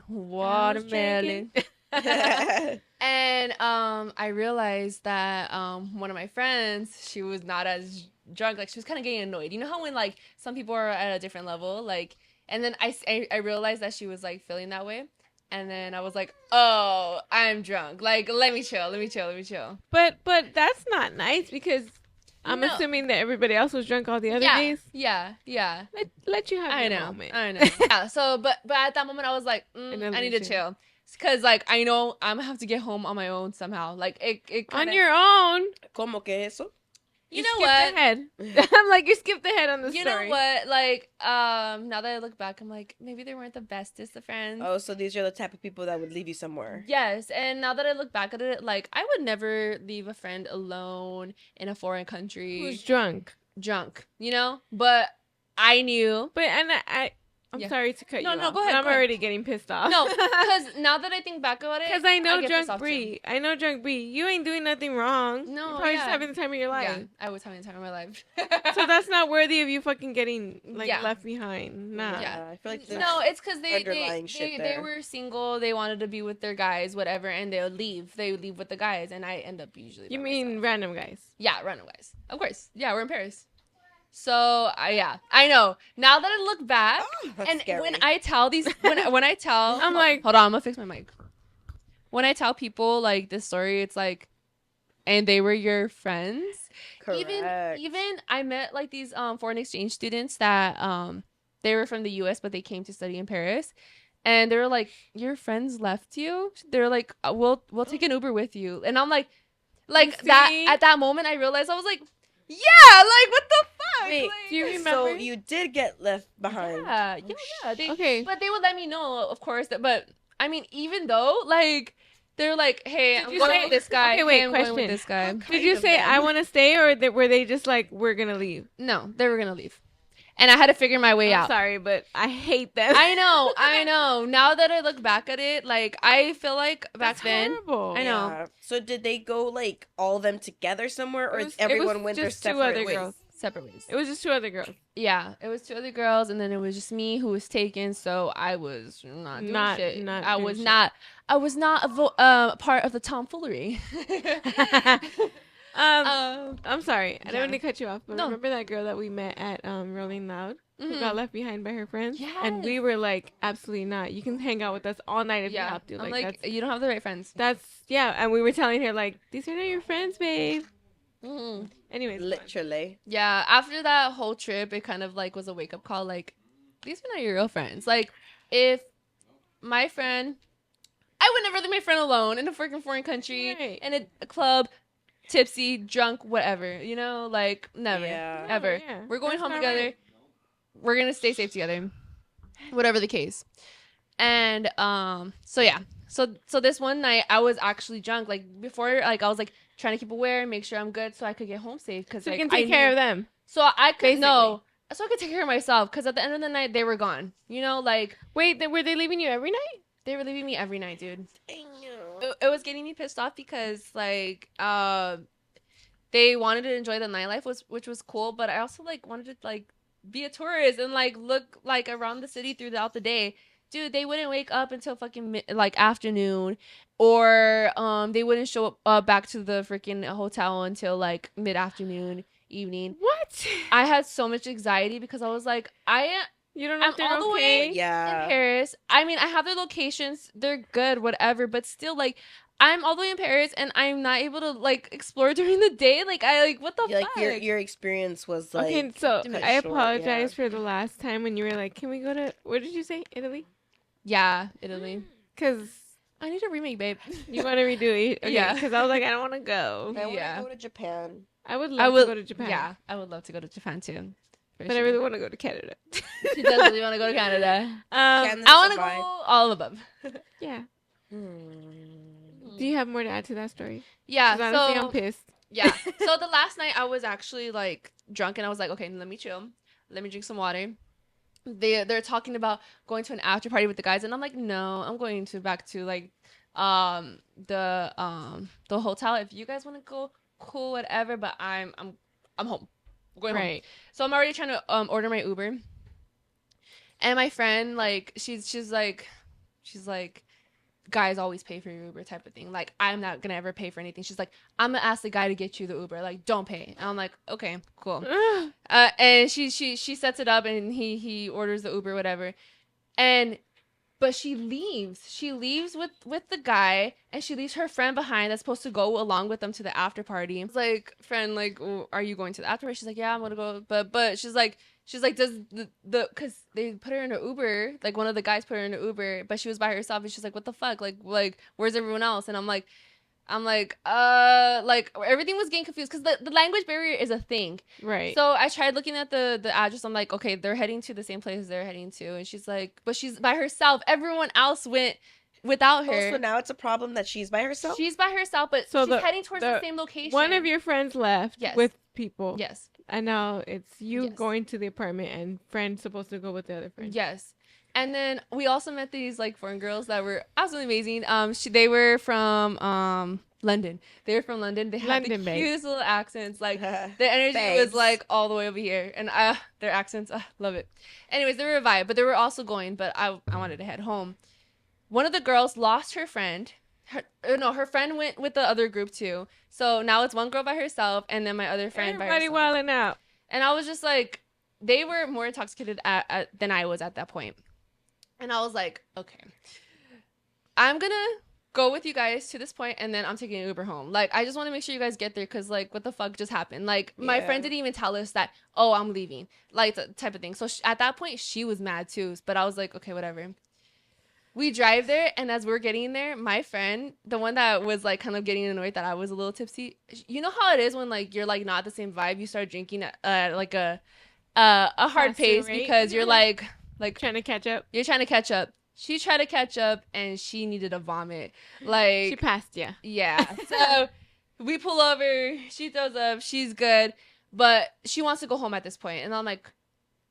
watermelon. And I realized that one of my friends, she was not as drunk. Like she was kind of getting annoyed. You know how when like some people are at a different level, like And then I realized that she was like feeling that way. And then I was like, oh, I'm drunk. Like, let me chill. But that's not nice because I'm No. assuming that everybody else was drunk all the other days. Yeah. Let you have I your know. moment. Yeah. So, but at that moment, I was like, I need to chill. Because, like, I know I'm going to have to get home on my own somehow. Like, it kinda, on your own. ¿Cómo que eso? You know skipped what? ahead. I'm like, you skipped ahead on the You story. know what? Like, now that I look back, I'm like, maybe they weren't the bestest of friends. Oh, so these are the type of people that would leave you somewhere. Yes, and now that I look back at it, like, I would never leave a friend alone in a foreign country. Who's drunk? You know? But I knew. But, and I'm sorry to cut you off. No, go ahead. I'm already getting pissed off. No, because now that I think back about it. Because I know get pissed drunk off Bree. I know drunk Bree. You ain't doing nothing wrong. No, You're probably just having the time of your life. Yeah, I was having the time of my life. So that's not worthy of you fucking getting like Yeah. left behind. Nah. Yeah, I feel like No, it's because underlying shit they there. were single. They wanted to be with their guys, whatever, and they would leave. They would leave with the guys, and I end up usually. You by mean myself. random guys? Yeah, random guys. Of course. Yeah, we're in Paris. So I know. Now that I look back, that's and scary. when I tell these, when I tell, I'm like- hold on, I'm gonna fix my mic. When I tell people like this story, it's like, and they were your friends. Correct. Even I met like these foreign exchange students that they were from the U.S. but they came to study in Paris, and they were like, your friends left you. They're like, we'll take an Uber with you, and I'm like that. See? At that moment, I realized I was like, yeah, like what the fuck? Wait, Like, do you remember? So you did get left behind. yeah. They, Okay. but they would let me know, of course. But I mean, even though like they're like, hey, Did I'm you going say- with this guy. Okay, wait, hey, I'm going with question. this guy. Did you say I want to stay, or were they just like we're gonna leave? No, they were gonna leave, and I had to figure my way I'm out. sorry, but I hate them. I know. Now that I look back at it, like I feel like back That's then, horrible. I know. Yeah. So did they go like all of them together somewhere, or It was everyone went their just two separate other ways? girls. separate ways. It was just two other girls. Yeah, it was two other girls, and then it was just me who was taken. So I was not doing shit. I doing was shit. not. I was not a part of the tomfoolery. I'm sorry. I don't yeah. want to cut you off, but No. remember that girl that we met at Rolling Loud who Mhm. got left behind by her friends? And Yes. we were like, absolutely not. You can hang out with us all night if you have to. I'm Like, like, you don't have the right friends. yeah. And we were telling her like, these are not your friends, babe. Mm-hmm. Anyways, Literally. Yeah, after that whole trip, it kind of like was a wake up call. Like, these are not your real friends. Like, if my friend, I would never leave my friend alone in a freaking foreign country, Right. in a club, tipsy, drunk, whatever. You know, like never, Yeah. ever. Yeah. We're going That's home not together. right. We're gonna stay safe together, whatever the case. And so yeah, so this one night I was actually drunk. Like before, like I was like trying to keep aware, make sure I'm good, so I could get home safe. Cause So you like, can take I care knew- of them. So I could Basically. no, so I could take care of myself. Cause at the end of the night they were gone. You know, like Wait, were they leaving you every night? they were leaving me every night, dude. It was getting me pissed off because like they wanted to enjoy the nightlife, which was cool, but I also like wanted to like be a tourist and like look like around the city throughout the day. Dude, they wouldn't wake up until fucking like afternoon, or they wouldn't show up back to the freaking hotel until like mid afternoon, evening. What? I had so much anxiety because I was like, You don't know I'm if they're all the okay? way in Yeah. Paris. I mean, I have their locations. They're good, whatever. But still, like, I'm all the way in Paris, and I'm not able to like explore during the day. Like, what the Like fuck? your experience was like Okay, so cut I short, apologize for the last time when you were like, "Can we go to where did you say Italy?" Yeah, Italy. Because I need a remake, babe. you want to redo it. Okay, Yeah. Because I was like, I don't want to go. I want to Yeah. go to Japan. I would I love would to go to Japan. Yeah, I would love to go to Japan too. For But I sure. really want to go to Canada. She does really want to go to Canada. Canada's I want to a vibe. go all above. Yeah. Hmm. Do you have more to add to that story? Yeah. 'Cause honestly, So I'm pissed. yeah. So the last night I was actually like drunk, and I was like, okay, let me chill. Let me drink some water. They're talking about going to an after party with the guys, and I'm like, no, I'm going to back to like the hotel. If you guys want to go, cool, whatever. But I'm home. I'm going home. Right. So I'm already trying to order my Uber. And my friend, like, she's like, guys always pay for your Uber type of thing. Like, I'm not gonna ever pay for anything. She's like, I'm gonna ask the guy to get you the Uber. Like, don't pay. And I'm like, okay, cool. And she sets it up, and he orders the Uber, whatever. But she leaves. She leaves with the guy, and she leaves her friend behind that's supposed to go along with them to the after party. It's like, friend, like, are you going to the after party? She's like, yeah, I'm gonna go. But she's like, does because they put her in an Uber, like one of the guys put her in an Uber, but she was by herself, and she's like, what the fuck? Like where's everyone else? And I'm like, like everything was getting confused because the language barrier is a thing. Right. So I tried looking at the address. I'm like, okay, they're heading to the same place they're heading to. And she's like, but she's by herself. Everyone else went without her. Oh, so now it's a problem that she's by herself? She's by herself, but So she's heading towards the same location. One of your friends left with people. Yes. And now it's you going to the apartment and friend supposed to go with the other friend. Yes. And then we also met these like foreign girls that were absolutely amazing. They were from London. They were from London. They had the cutest little accents. Like the energy was like all the way over here, and their accents, love it. Anyways, they were a vibe, but they were also going. But I wanted to head home. One of the girls lost her friend. Her friend went with the other group too. So now it's one girl by herself, and then my other friend by herself. Everybody wilding out. And I was just like, they were more intoxicated than I was at that point. And I was like, okay, I'm going to go with you guys to this point, and then I'm taking an Uber home. Like, I just want to make sure you guys get there because, like, what the fuck just happened? Like, my friend didn't even tell us that, oh, I'm leaving. Like, the type of thing. So at that point, she was mad too. But I was like, okay, whatever. We drive there, and as we're getting there, my friend, the one that was, like, kind of getting annoyed that I was a little tipsy, you know how it is when, like, you're, like, not the same vibe? You start drinking at like, a hard pace because you're, like trying to catch up. You're trying to catch up. She tried to catch up, and she needed a vomit. Like, she passed you. Yeah. So we pull over. She throws up. She's good, but she wants to go home at this point. And I'm like,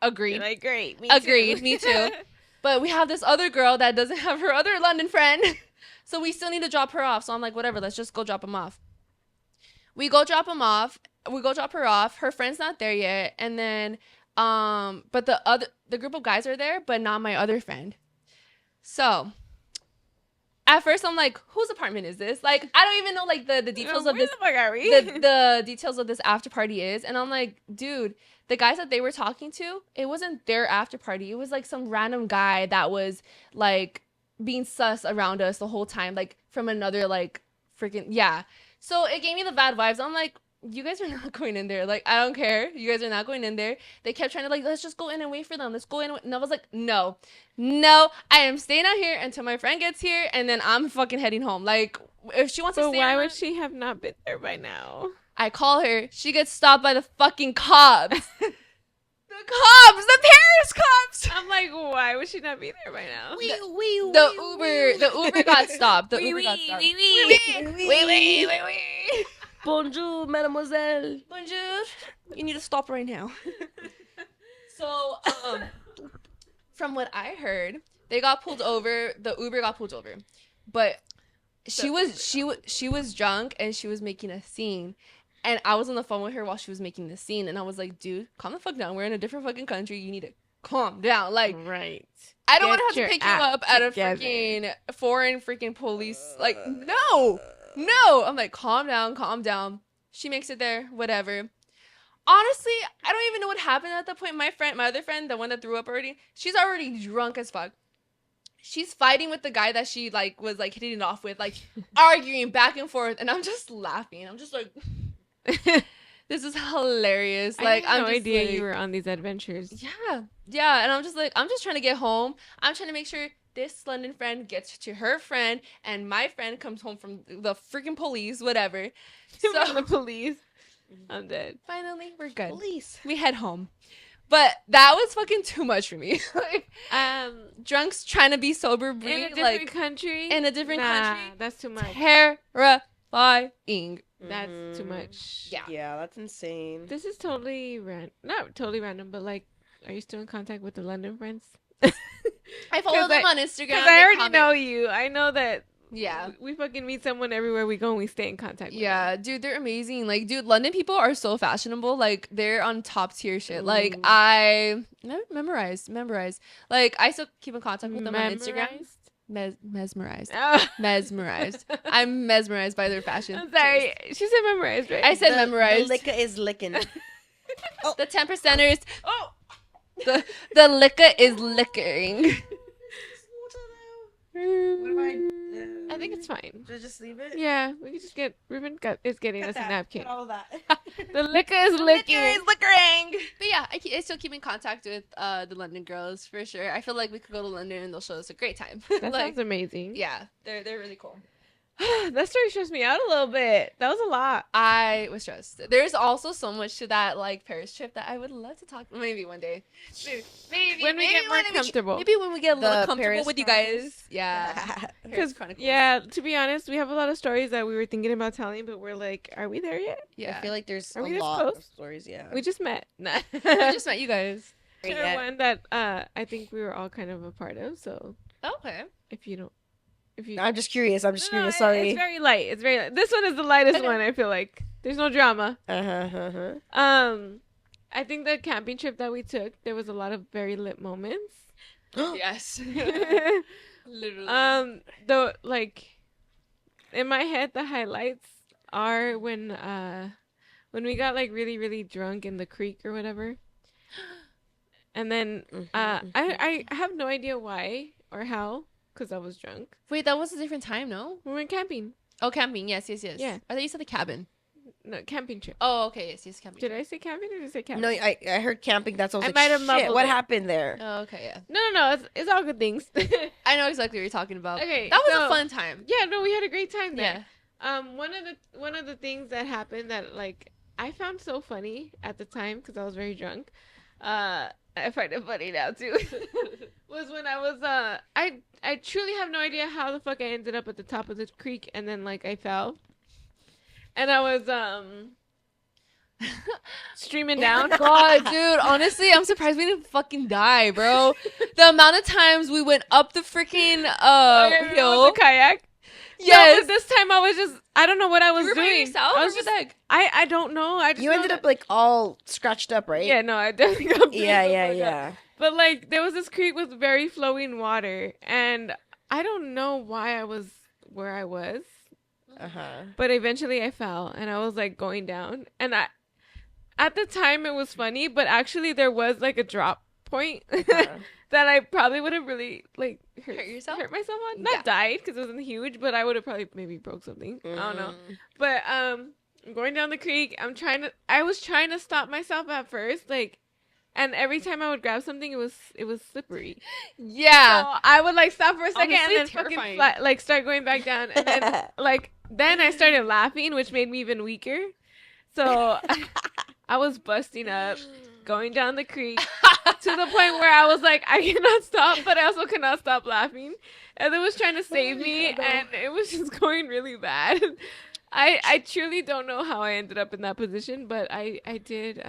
agreed. You're like, great. Me agreed. Too. Me too. But we have this other girl that doesn't have her other London friend, so we still need to drop her off. So I'm like, whatever. Let's just go drop him off. We go drop him off. We go drop her off. Her friend's not there yet, and then. But the group of guys are there, but not my other friend. So at first I'm like, whose apartment is this? Like, I don't even know like the details of this. Where the fuck are we? The details of this after party is, and I'm like, dude, the guys that they were talking to, it wasn't their after party. It was like some random guy that was like being sus around us the whole time, like from another like freaking yeah. So it gave me the bad vibes. I'm like, you guys are not going in there. Like, I don't care. You guys are not going in there. They kept trying to, like, let's just go in and wait for them. Let's go in. And I was like, no, I am staying out here until my friend gets here, and then I'm fucking heading home. Like, if she wants to stay. But why would she have not been there by now? I call her. She gets stopped by the fucking cops. The Paris cops. I'm like, why would she not be there by now? The Uber got stopped. The Uber got stopped. Bonjour, mademoiselle. Bonjour. You need to stop right now. So, from what I heard, they got pulled over. The Uber got pulled over, but she was drunk and she was making a scene. And I was on the phone with her while she was making the scene, and I was like, dude, calm the fuck down. We're in a different fucking country. You need to calm down. Like, right. I don't want to have to pick you up at a freaking foreign freaking police. Like, no. I'm like, calm down. She makes it there, whatever. Honestly, I don't even know what happened at that point. My other friend, the one that threw up already, she's already drunk as fuck. She's fighting with the guy that she like was like hitting it off with, like arguing back and forth, and I'm just laughing. I'm just like, this is hilarious. Like, I had no I'm just idea like, you were on these adventures. Yeah, and I'm just like, I'm just trying to get home. I'm trying to make sure this London friend gets to her friend, and my friend comes home from the freaking police, whatever. So the police, I'm dead. Finally, we're good. Police. We head home. But that was fucking too much for me. Like, drunks trying to be sober, in a different like country. in a different country. That's too much. Terrifying. That's too much. Yeah, that's insane. This is totally not totally random, but like, are you still in contact with the London friends? I follow them on Instagram. Because I already know you. I know that. Yeah. We fucking meet someone everywhere we go and we stay in contact with them. Dude, they're amazing. Like, dude, London people are so fashionable. Like, they're on top tier shit. Like, I memorized. Like, I still keep in contact with them on Instagram. Mesmerized. Oh. Mesmerized. I'm mesmerized by their fashion. I'm sorry. She said memorized, right? I said The memorized. liquor is licking. The 10%ers. Oh. The liquor is liquoring. I think it's fine. Just leave it. Yeah, we could just get Ruben is getting us a napkin. Cut all of that. The liquor is licking. liquoring. But yeah, I still keep in contact with the London girls for sure. I feel like we could go to London and they'll show us a great time. That sounds amazing. Yeah, they're really cool. That story stressed me out a little bit. That was a lot. I was stressed. There's also so much to that like Paris trip that I would love to talk. Maybe one day. Maybe When we get more comfortable. Maybe when we get a little The comfortable Paris with you Chronicles. guys. Yeah. Paris Because Chronicles. yeah, to be honest, we have a lot of stories that we were thinking about telling, but we're like, are we there yet? Yeah. I feel like there's Are a we this lot close? of stories. Yeah. We just met. Nah. I just met you guys. Share Yeah. one that I think we were all kind of a part of. So Okay. if you I'm just curious. No, Sorry. it's very light. It's very light. This one is the lightest one. I feel like there's no drama. I think the camping trip that we took, there was a lot of very lit moments. Yes. Literally. Though, like, in my head, the highlights are when we got like really really drunk in the creek or whatever, and then I have no idea why or how, because I was drunk. Wait, that was a different time, no? We went camping. Oh, camping. Yes. Yeah. I thought you said the cabin. No, camping trip. Oh, okay. Yes, camping. Did I say camping or did I say camping? No, I heard camping. That's also. I might have shit. mumbled What it. happened there? Oh, okay, yeah. No. It's all good things. I know exactly what you're talking about. Okay, That was so- a fun time. Yeah, no, we had a great time there. Yeah. One of the things that happened that like I found so funny at the time because I was very drunk. I find it funny now too. Was when I was I truly have no idea how the fuck I ended up at the top of the creek and then like I fell. And I was streaming down. God, dude, honestly, I'm surprised we didn't fucking die, bro. The amount of times we went up the freaking Okay, hill. with the kayak. Yes. No, but this time I was just I don't know what I was You were by doing. yourself? I Or was what just the heck? I don't know. I just You know ended that- up like all scratched up, right? Yeah, no, I definitely got Yeah. But like there was this creek with very flowing water and I don't know why I was where I was. But eventually I fell and I was like going down and at the time it was funny, but actually there was like a drop point that I probably would have really like hurt myself on. Not died because it wasn't huge, but I would have probably maybe broke something. I don't know. But I'm going down the creek. I was trying to stop myself at first, like, and every time I would grab something, it was slippery. Yeah. So I would like stop for a second Honestly, and then terrifying. fucking like start going back down, and then then I started laughing, which made me even weaker. So I was busting up, going down the creek to the point where I was like, I cannot stop, but I also cannot stop laughing. And it was trying to save me, and it was just going really bad. I truly don't know how I ended up in that position, but I did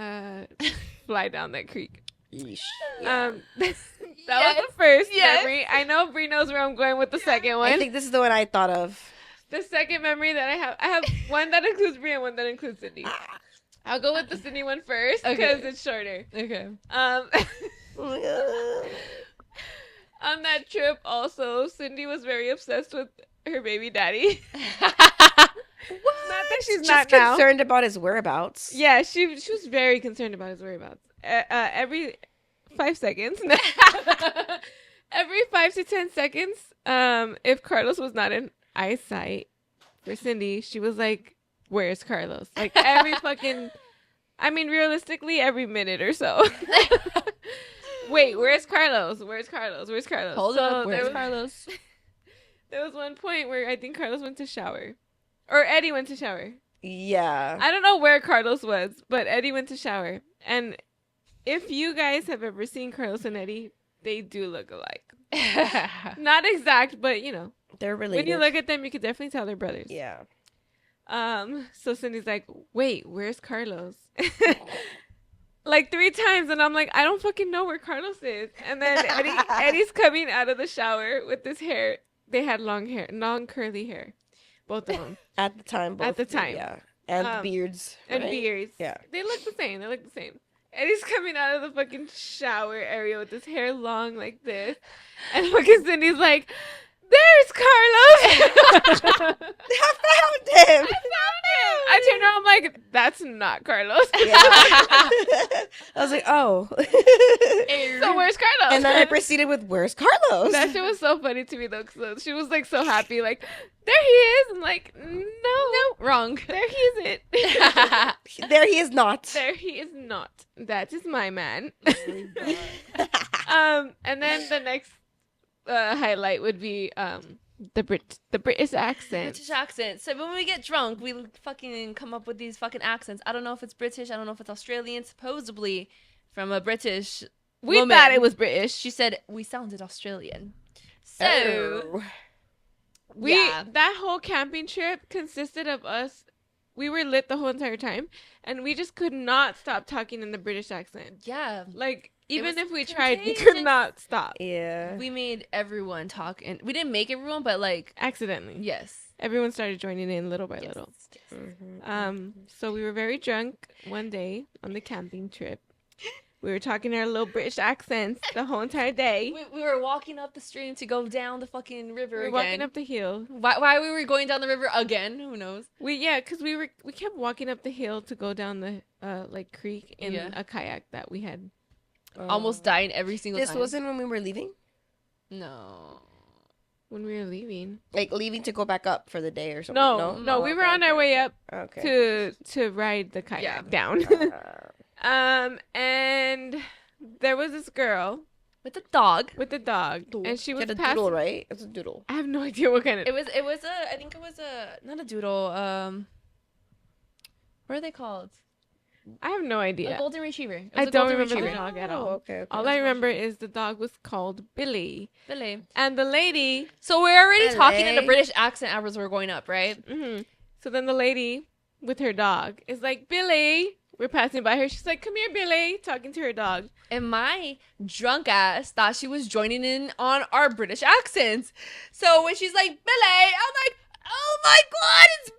fly down that creek. Yeesh. That was the first memory. I know Bree knows where I'm going with the second one. I think this is the one I thought of. The second memory that I have one that includes Bree and one that includes Cindy. I'll go with the Cindy one first because it's shorter. Okay. On that trip, also, Cindy was very obsessed with her baby daddy. What? Not that she's Just not now. concerned about his whereabouts. Yeah, she was very concerned about his whereabouts. Every 5 seconds. Every 5 to 10 seconds, if Carlos was not in eyesight for Cindy, she was like, where's Carlos? Like every fucking, I mean, realistically, every minute or so. Wait, where's Carlos? Where's Carlos? Where's Carlos? Hold So up. Where's there was- Carlos? There was one point where I think Carlos went to shower. Or Eddie went to shower. Yeah. I don't know where Carlos was, but Eddie went to shower. And if you guys have ever seen Carlos and Eddie, they do look alike. Not exact, but you know. They're related. When you look at them, you could definitely tell they're brothers. Yeah. So Cindy's like, wait, where's Carlos? Like 3 times, and I'm like, I don't fucking know where Carlos is. And then Eddie's coming out of the shower with this hair. They had long hair, long curly hair, both of them. At the time. Both At the time. Yeah. And beards. And right? beards. Yeah. They look the same. They look the same. Eddie's coming out of the fucking shower area with his hair long like this. And fucking Cindy's like, there's Carlos. I found him. I turned around, I'm like, that's not Carlos. Yeah. I was like, oh. So where's Carlos? And then I proceeded with, where's Carlos? That shit was so funny to me though, because she was like so happy, like, there he is. I'm like, no, Wrong. there he isn't. There he is not. There he is not. That is my man. And then the next highlight would be the British accent. British accent. So when we get drunk, we fucking come up with these fucking accents. I don't know if it's British. I don't know if it's Australian. Supposedly from a British We woman. thought it was British. She said we sounded Australian. So Oh. That whole camping trip consisted of us. We were lit the whole entire time, and we just could not stop talking in the British accent. yeah, Like, even was if we tried, we could contagious. not stop. Yeah. we made everyone talk, and we didn't make everyone, but like Accidentally. yes, Everyone started joining in little by yes. little. Mhm. So we were very drunk one day on the camping trip. We were talking our little British accents the whole entire day. We were walking up the stream to go down the fucking river We were again. walking up the hill. Why we were going down the river again? Who knows? Because we kept walking up the hill to go down the like creek in Yeah. a kayak that we had. Almost dying every single This time. wasn't when we were leaving? No. When we were leaving. Like leaving to go back up for the day or something? No, we were on our way up Okay. to ride the kayak Yeah. down. And there was this girl With the dog. with a dog, and she was Get a passing. doodle, right? It's a doodle. I have no idea what kind of. It was I think it was not a doodle. What are they called? I have no A idea. golden retriever. It was I a don't golden remember the retriever. dog at Oh, all. okay. All I remember is the dog was called Billy, Billy. and the lady. So we're already talking in a Billy. British accent as we're going up, right? So then the lady with her dog is like, Billy. We're passing by her. She's like, come here, Billy, talking to her dog. And my drunk ass thought she was joining in on our British accents. So when she's like, Billy, I'm like, oh my God, it's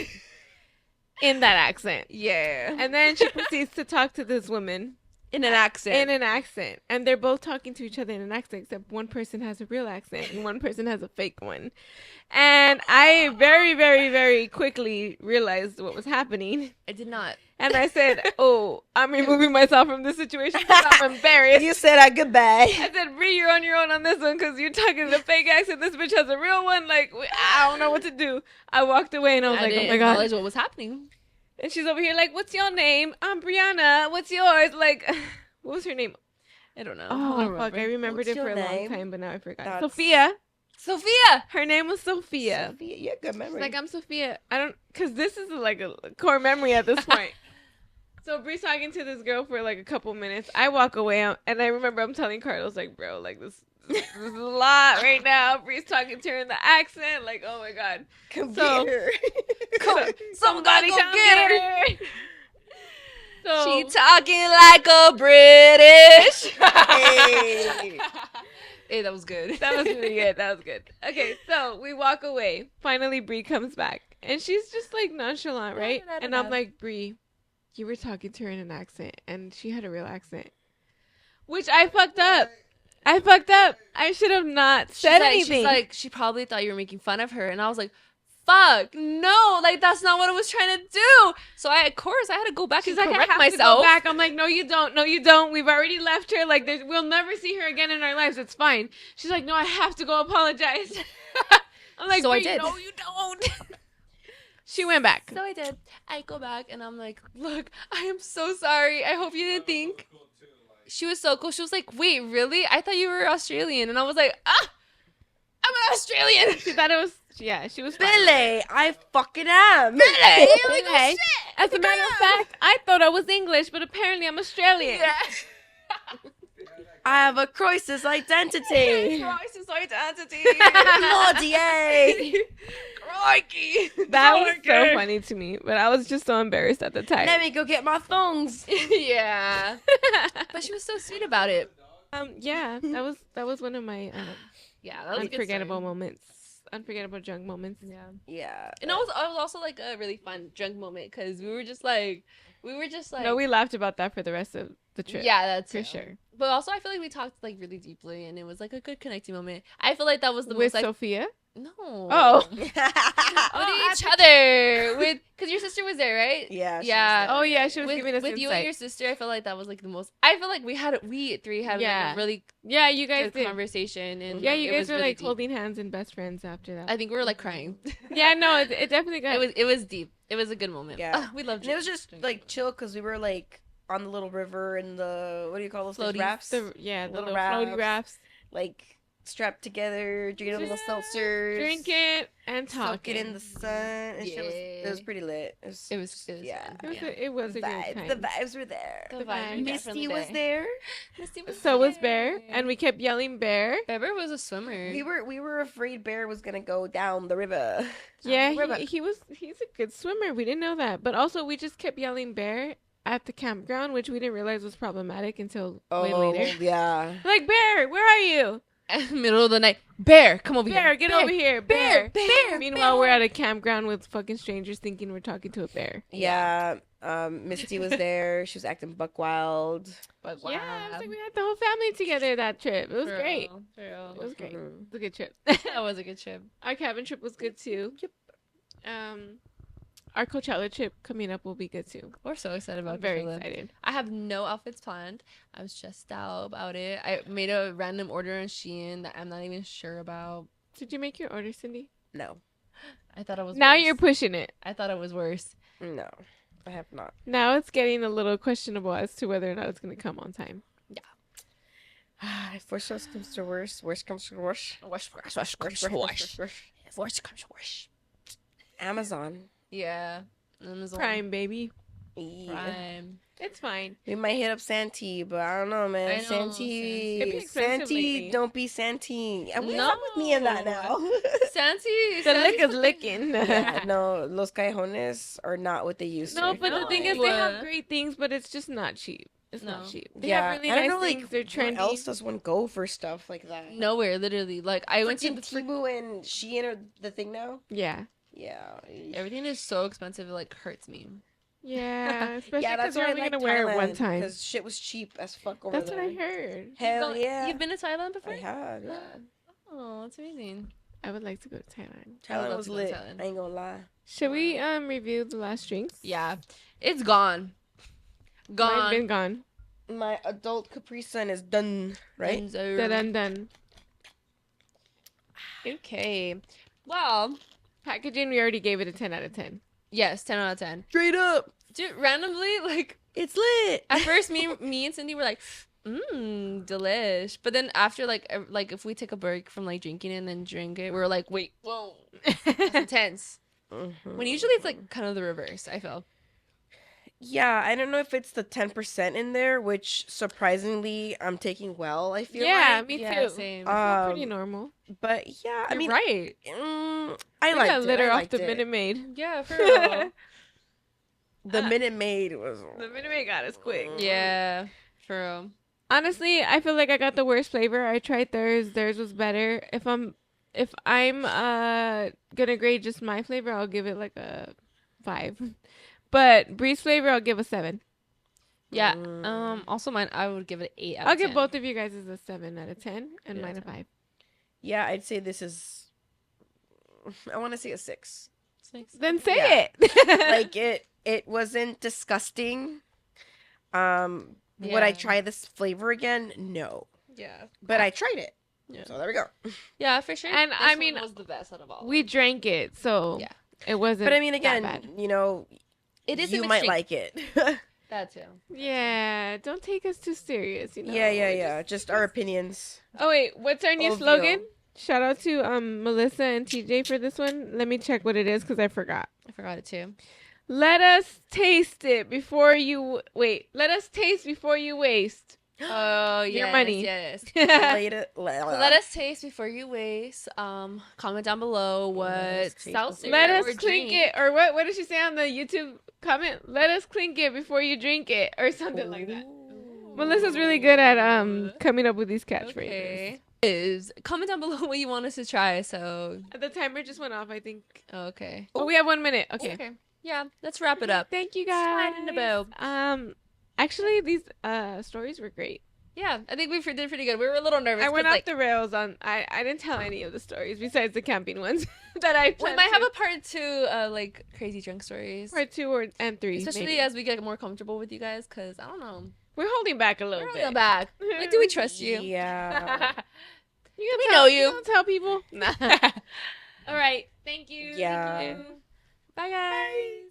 Billy. In that accent. Yeah. And then she proceeds to talk to this woman In an accent. in an accent. And they're both talking to each other in an accent, except one person has a real accent and one person has a fake one. And I very, very, very quickly realized what was happening. I did not. And I said, oh, I'm removing myself from this situation because I'm embarrassed. You said goodbye. I said, Bree, you're on your own on this one because you're talking the fake accent. This bitch has a real one. Like, I don't know what to do. I walked away and I was like, didn't oh my God. acknowledge what was happening. And she's over here like, what's your name? I'm Brianna. What's yours? Like, what was her name? I don't know. Oh, I don't fuck. I remembered What's it for your a long name? time, but now I forgot. That's- Sophia. Sophia. Her name was Sophia. Sophia, yeah, good She's memory. like, I'm Sophia. I don't, because this is like a core memory at this point. So Bree's talking to this girl for like a couple minutes. I walk away and I remember I'm telling Carlos, like, bro, like this is a lot right now. Bree's talking to her in the accent. Like, oh my God. Come So- get her. Somebody come go get her. So, She talking like a British. Hey. Hey, that was good. that was really good. That was good. Okay, so we walk away. Finally, Bree comes back. And she's just like nonchalant, right? And I'm like, Bree, you were talking to her in an accent. And she had a real accent. Which I fucked up. I should have not said anything. She's like, she probably thought you were making fun of her. And I was like, fuck, no, like that's not what I was trying to do. So of course I had to go back She's and like, correct I have myself. to go back. I'm like, no, you don't. No, you don't. We've already left her. Like, we'll never see her again in our lives. It's fine. She's like, no, I have to go apologize. I'm like, So I Bree, did. no, you don't. She went back. So I did. I go back and I'm like, look, I am so sorry. I hope you didn't think. She was so cool. She was like, wait, really? I thought you were Australian. And I was like, I'm an Australian. She thought it was, yeah, she was fine. Billy, I fucking am. Billy. I'm like, oh, Billy. shit. As a matter of fact, I thought I was English, but apparently I'm Australian. Yeah. I have a crisis identity. Crisis identity. Bloody A. Crikey. That was so funny to me, but I was just so embarrassed at the time. Let me go get my thongs. Yeah. But she was so sweet about it. Yeah, that was one of my Yeah, that was a good unforgettable story. moments, unforgettable drunk moments. Yeah. Yeah. And it was also like a really fun drunk moment because we were just like No, we laughed about that for the rest of the trip. yeah, that's for it. sure. But also, I feel like we talked like really deeply, and it was like a good connecting moment. I feel like that was the With most like Sophia? no. Oh. With each other. With because your sister was there, right? Yeah. Yeah. Oh, yeah, she was with, giving us with you and insight. your sister. I feel like that was like the most. I feel like we three had like Yeah. a really Yeah, you guys good did. conversation, and Yeah, you it guys was were really like deep. holding hands and best friends after that. I think we were like crying. Yeah, no, it definitely got. It was deep. It was a good moment. Yeah. Ah, we loved And it was just like chill because we were like on the little river and the what do you call those things? Floaties. Rafts? the little little floaty rafts. Like strapped together, drinking a little Just seltzers, Drinking and talking. soaking in the sun. And shit it was pretty lit. It was yeah. It was a good vibes. time. The vibes were there. The The vibes were vibes. definitely Misty was there. Misty was So was there. Bear, and we kept yelling Bear. Bear was a swimmer. We were afraid Bear was gonna go down the river. Yeah, River. he's a good swimmer. We didn't know that, but also we just kept yelling Bear at the campground, which we didn't realize was problematic until way later. yeah. Like, Bear, where are you? Middle of the night. Bear, come over Bear, here. get over here. Bear, Bear. Bear. Meanwhile, we're at a campground with fucking strangers thinking we're talking to a bear. Yeah. Misty was there. She was acting buck wild. But Yeah, it was like we had the whole family together that trip. It was great. It was great. Mhm. It was a good trip. That was a good trip. Our cabin trip was good too. Yep. Our Coachella trip coming up will be good too. We're so excited about I'm very Coachella. excited. I have no outfits planned. I was stressed out about it. I made a random order on Shein that I'm not even sure about. Did you make your order, Cindy? No. I thought it was Now worse. you're pushing it. I thought it was worse. No. I have not. Now it's getting a little questionable as to whether or not it's going to come on time. If worse comes to worse comes to worse. Worse comes worse. Amazon. Yeah. Amazon Prime, baby. Yeah. Prime. It's fine. We might hit up Santee, but I don't know, man. I know, Santee. It'd be expensive Santee, lately. don't be Santee. And we No. not with me in that now. Santi. The lick is licking. Yeah, no, Los Cajones are not what they used to. No, but the thing is, they have No. great things, but it's just not cheap. It's No. not cheap. They yeah, have really I don't nice know, things. like, They're trendy. where else does one go for stuff like that? Nowhere, literally. Like I went to Freaking Temu and Shein are the thing now. Yeah. Yeah. everything is so expensive. It like hurts me. Yeah, especially Yeah, because that's you're why I only like going to wear it one time. because shit was cheap as fuck over That's there. what I heard. Hell yeah. You've been to Thailand before? I have. Yeah. Oh, that's amazing. I would like to go to Thailand. I would Thailand love was to go to lit. Thailand. I ain't gonna lie. Should we review the last drinks? Yeah, it's gone. Mine's Gone. been gone. My adult Capri Sun is done, right? Dunzo. Done. Okay. Well, Packaging, we already gave it a 10 out of 10. yes, 10 out of 10. Straight up. Dude, randomly, like It's lit. at first, me and Cindy were like, delish. But then after like if we take a break from like drinking and then drink it, we were like, wait, whoa, that's intense. When usually it's like kind of the reverse. I feel. Yeah, I don't know if it's the 10% in there, which surprisingly I'm taking well, I feel Yeah, like. me Yeah, too. same. Pretty normal. But yeah, I You're mean, right. I We liked got it. litter I off liked the it. Minute Maid. Yeah, for real. The Minute Maid was. The Minute Maid got us quick. Yeah, for real. Honestly, I feel like I got the worst flavor. I tried theirs. Theirs was better. If I'm gonna grade just my flavor, I'll give it like a 5. But Bree's flavor, I'll give a 7. Yeah. Also, mine, I would give it 8 out of I'll 10. give both of you guys a 7 out of 10, and Yeah, mine a 10. 5. Yeah, I'd say this is. I want to say a 6. 6. Then say Yeah. it. Like it wasn't disgusting. Would I Yeah. try this flavor again? No, Yeah. but I tried it. Yeah. So there we go. Yeah, for sure. And this I one mean, was the best out of all. We drank it, so Yeah. it wasn't. But I mean, that again, bad. you know, It is a you mixed might drink. like it. That too. Yeah, don't take us too serious. You know. yeah. Just our opinions. Oh wait, what's our new Ovio. slogan? Shout out to Melissa and TJ for this one. Let me check what it is because I forgot. I forgot it too. Let us taste it before you wait. Let us taste before you waste. Oh, yes, Your money. yes. Let Let us taste before you waste. Comment down below what taste seltzer Let us or clink drink. it, or what did she say on the YouTube comment? Let us clink it before you drink it, or something like that. Melissa's really good at coming up with these catchphrases. Okay. Comment down below what you want us to try. So, The timer just went off, I think. okay. Oh, we have 1 minute. Okay. Yeah, let's wrap it up. Thank you Slide guys. in the bow. Actually, these stories were great. yeah, I think we did pretty good. We were a little nervous. I went 'cause, off like, the rails on. I didn't tell any of the stories besides the camping ones that I. we might have a part 2, like crazy drunk stories. part 2 and 3, Especially maybe. as we get more comfortable with you guys, because I don't know. We're holding back a little We're bit. holding back. Like, do we trust you? Yeah. We know you. You don't tell people. All right. Thank you. Yeah. Thank you. Bye, guys.